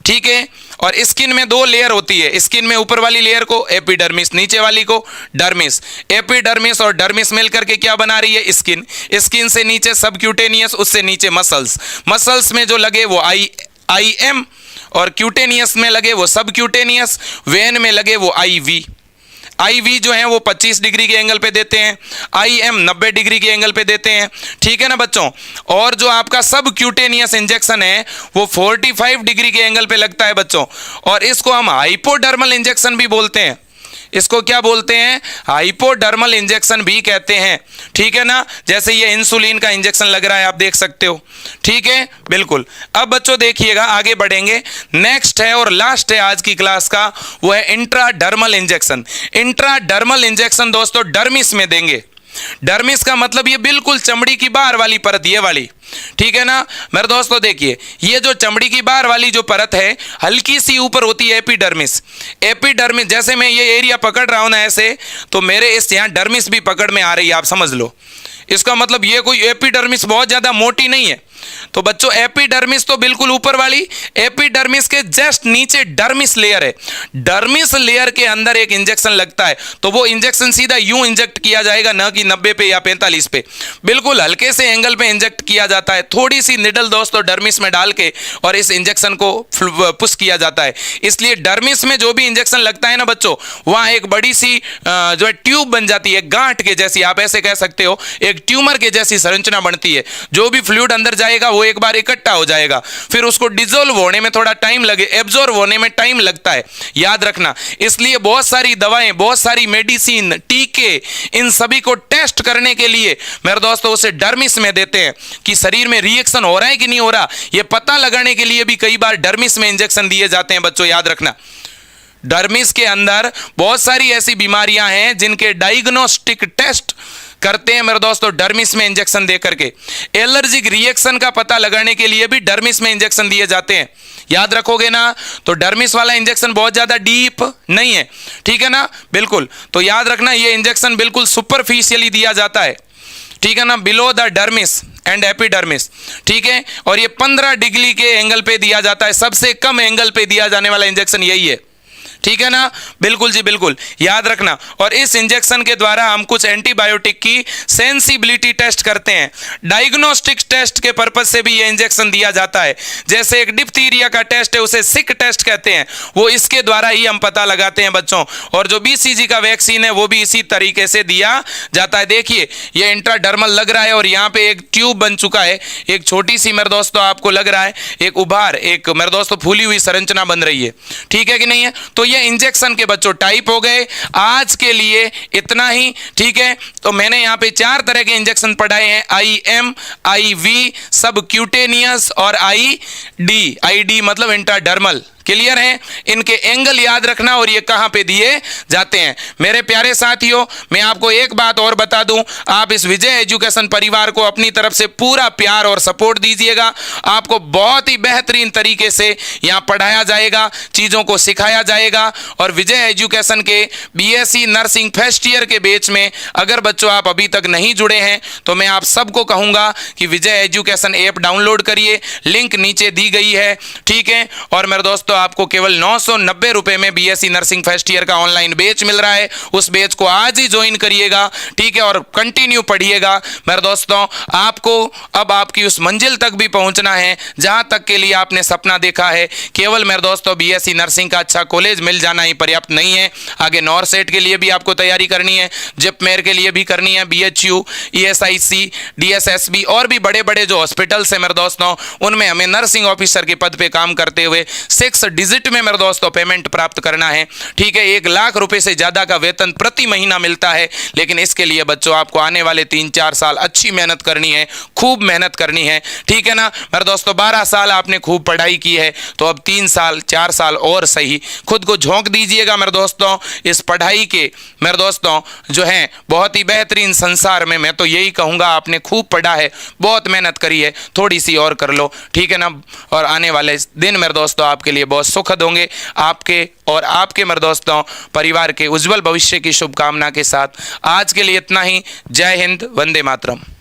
ठीक है। और स्किन में दो लेयर होती है, स्किन में ऊपर वाली लेयर को एपिडर्मिस, नीचे वाली को डर्मिस। एपिडर्मिस और डर्मिस मिलकर के क्या बना रही है? स्किन। स्किन से नीचे सबक्यूटेनियस, उससे नीचे मसल्स। मसल्स में जो लगे वो IM, और क्यूटेनियस में लगे वो सबक्यूटेनियस, वेन में लगे वो IV जो है वो 25 डिग्री के एंगल पे देते हैं, IM 90 डिग्री के एंगल पे देते हैं, ठीक है ना बच्चों। और जो आपका सबक्यूटेनियस इंजेक्शन है वो 45 डिग्री के एंगल पे लगता है बच्चों, और इसको हम हाइपोडर्मल इंजेक्शन भी बोलते हैं। इसको क्या बोलते हैं? हाइपोडर्मल इंजेक्शन भी कहते हैं, ठीक है ना। जैसे ये इंसुलिन का इंजेक्शन लग रहा है, आप देख सकते हो, ठीक है, बिल्कुल। अब बच्चों देखिएगा, आगे बढ़ेंगे। नेक्स्ट है और लास्ट है आज की क्लास का, वो है इंट्राडर्मल इंजेक्शन। इंट्राडर्मल इंजेक्शन दोस्तों डर्मिस में देंगे। डर्मिस का मतलब ये बिल्कुल चमड़ी की बाहर वाली परत, ये वाली, ठीक है ना मेरे दोस्तों। देखिए, ये जो चमड़ी की बाहर वाली जो परत है, हल्की सी ऊपर होती है एपिडर्मिस। एपिडर्मिस, जैसे मैं ये एरिया पकड़ रहा हूं ना ऐसे, तो मेरे इस यहां डर्मिस भी पकड़ में आ रही है, आप समझ लो। इसका मतलब ये कोई एपिडर्मिस बहुत ज्यादा मोटी नहीं है। तो बच्चों, एपिडर्मिस तो बिल्कुल ऊपर वाली, एपिडर्मिस के जस्ट नीचे डर्मिस लेयर है। डर्मिस लेयर के अंदर एक इंजेक्शन लगता है, तो वो इंजेक्शन सीधा यूं इंजेक्ट किया जाएगा, ना कि 90 पे या 45 पे, बिल्कुल हल्के से एंगल पे इंजेक्ट किया जाता है। थोड़ी सी निडल दोस्तों डर्मिस में डाल के और इस इंजेक्शन को पुश किया जाता है। इसलिए डर्मिस में जो भी इंजेक्शन लगता है ना बच्चों, वहां एक बड़ी सी जो है ट्यूब बन जाती है, गांठ के जैसी, आप ऐसे कह सकते हो, एक ट्यूमर के जैसी संरचना बनती है। जो भी फ्लूइड अंदर जाएगा वो एक बार इकट्ठा हो जाएगा, फिर उसको डिसॉल्व होने में थोड़ा टाइम लगे, एब्जॉर्ब होने में टाइम लगता है, याद रखना। इसलिए बहुत सारी दवाएं, बहुत सारी मेडिसिन, टीके, इन सभी को टेस्ट करने के लिए मेरे दोस्तों उसे डर्मिस में देते हैं कि शरीर में रिएक्शन हो रहा है कि नहीं हो रहा, यह पता लगाने के लिए भी कई बार डर्मिस में इंजेक्शन दिए जाते हैं बच्चों, याद रखना। डर्मिस के अंदर बहुत सारी ऐसी बीमारियां हैं जिनके डायग्नोस्टिक टेस्ट करते हैं मेरे दोस्तों डर्मिस में इंजेक्शन दे करके। एलर्जिक रिएक्शन का पता लगाने के लिए भी डर्मिस में इंजेक्शन दिए जाते हैं, याद रखोगे ना। तो डर्मिस वाला इंजेक्शन बहुत ज्यादा डीप नहीं है, ठीक है ना, बिल्कुल। तो याद रखना, ये इंजेक्शन बिल्कुल सुपरफिशियली दिया जाता है, ठीक है ना, below the dermis and epidermis, ठीक है। और ये 15 डिग्री के एंगल पे दिया जाता है, सबसे कम एंगल पे दिया जाने वाला इंजेक्शन यही है, ठीक है ना, बिल्कुल जी बिल्कुल, याद रखना। और इस इंजेक्शन के द्वारा हम कुछ एंटीबायोटिक की सेंसिबिलिटी टेस्ट करते हैं। डायग्नोस्टिक टेस्ट के पर्पज से भी ये इंजेक्शन दिया जाता है। जैसे एक डिप्थीरिया का टेस्ट है, उसे सिक टेस्ट कहते हैं, वो इसके द्वारा ही हम पता लगाते हैं बच्चों। और जो BCG का वैक्सीन है वो भी इसी तरीके से दिया जाता है। देखिए, ये इंट्राडर्मल लग रहा है और यहाँ पे एक ट्यूब बन चुका है, एक छोटी सी मेरे दोस्तों आपको लग रहा है एक उभार, एक मेरे दोस्तों फूली हुई संरचना बन रही है, ठीक है कि नहीं है। तो ये इंजेक्शन के बच्चों टाइप हो गए। आज के लिए इतना ही, ठीक है। तो मैंने यहाँ पे 4 तरह के इंजेक्शन पढ़ाए हैं, IM, IV, सबक्यूटेनियस और ID मतलब इंट्राडर्मल। क्लियर है? इनके एंगल याद रखना और ये कहां पे दिए जाते हैं। मेरे प्यारे साथियों, मैं आपको एक बात और बता दूं, आप इस विजय एजुकेशन परिवार को अपनी तरफ से पूरा प्यार और सपोर्ट दीजिएगा। आपको बहुत ही बेहतरीन तरीके से यहां पढ़ाया जाएगा, चीजों को सिखाया जाएगा। और विजय एजुकेशन के BSc नर्सिंग फर्स्ट ईयर के बैच में अगर बच्चों आप अभी तक नहीं जुड़े हैं तो मैं आप सबको कहूंगा कि विजय एजुकेशन ऐप डाउनलोड करिए, लिंक नीचे दी गई है, ठीक है। और मेरे दोस्तों दोस्तों आपको केवल 990 रुपए में बीएससी नर्सिंग फर्स्ट ईयर का ऑनलाइन बैच मिल रहा है। उस बैच को आज ही ज्वाइन करिएगा, ठीक है, और कंटिन्यू पढ़िएगा मेरे दोस्तों। आपको अब आपकी उस मंजिल तक भी पहुंचना है जहां तक के लिए आपने सपना देखा है। केवल मेरे दोस्तों बीएससी नर्सिंग का अच्छा कॉलेज मिल जाना ही पर्याप्त नहीं है, आगे नॉर सेट के लिए भी आपको तैयारी करनी है, जिपमेर के लिए भी करनी है, बीएचयू, ईएसआईसी, डीएसएसबी और भी बड़े बड़े जो हॉस्पिटल्स हैं मेरे दोस्तों, उनमें हमें नर्सिंग ऑफिसर के पद पे काम करते हुए 6 डिजिट में मेरे दोस्तों पेमेंट प्राप्त करना है, ठीक है। 1 लाख रुपए से ज्यादा का वेतन प्रति महीना मिलता है, लेकिन इसके लिए बच्चों आपको आने वाले 3-4 साल अच्छी मेहनत करनी है, खूब मेहनत करनी है, ठीक है ना मेरे दोस्तों। 12 साल आपने खूब पढ़ाई की है, तो अब 3 साल 4 साल और सही खुद को झोंक दीजिएगा मेरे दोस्तों इस पढ़ाई के मेरे दोस्तों जो है बहुत ही बेहतरीन संसार में। मैं तो यही कहूँगा, आपने खूब पढ़ा है, बहुत मेहनत करी है, थोड़ी सी और कर लो, ठीक है ना। और आने वाले दिन मेरे दोस्तों आपके लिए बहुत सुखद होंगे, आपके और आपके मेरे दोस्तों परिवार के उज्जवल भविष्य की शुभकामना के साथ आज के लिए इतना ही। जय हिंद, वंदे मातरम।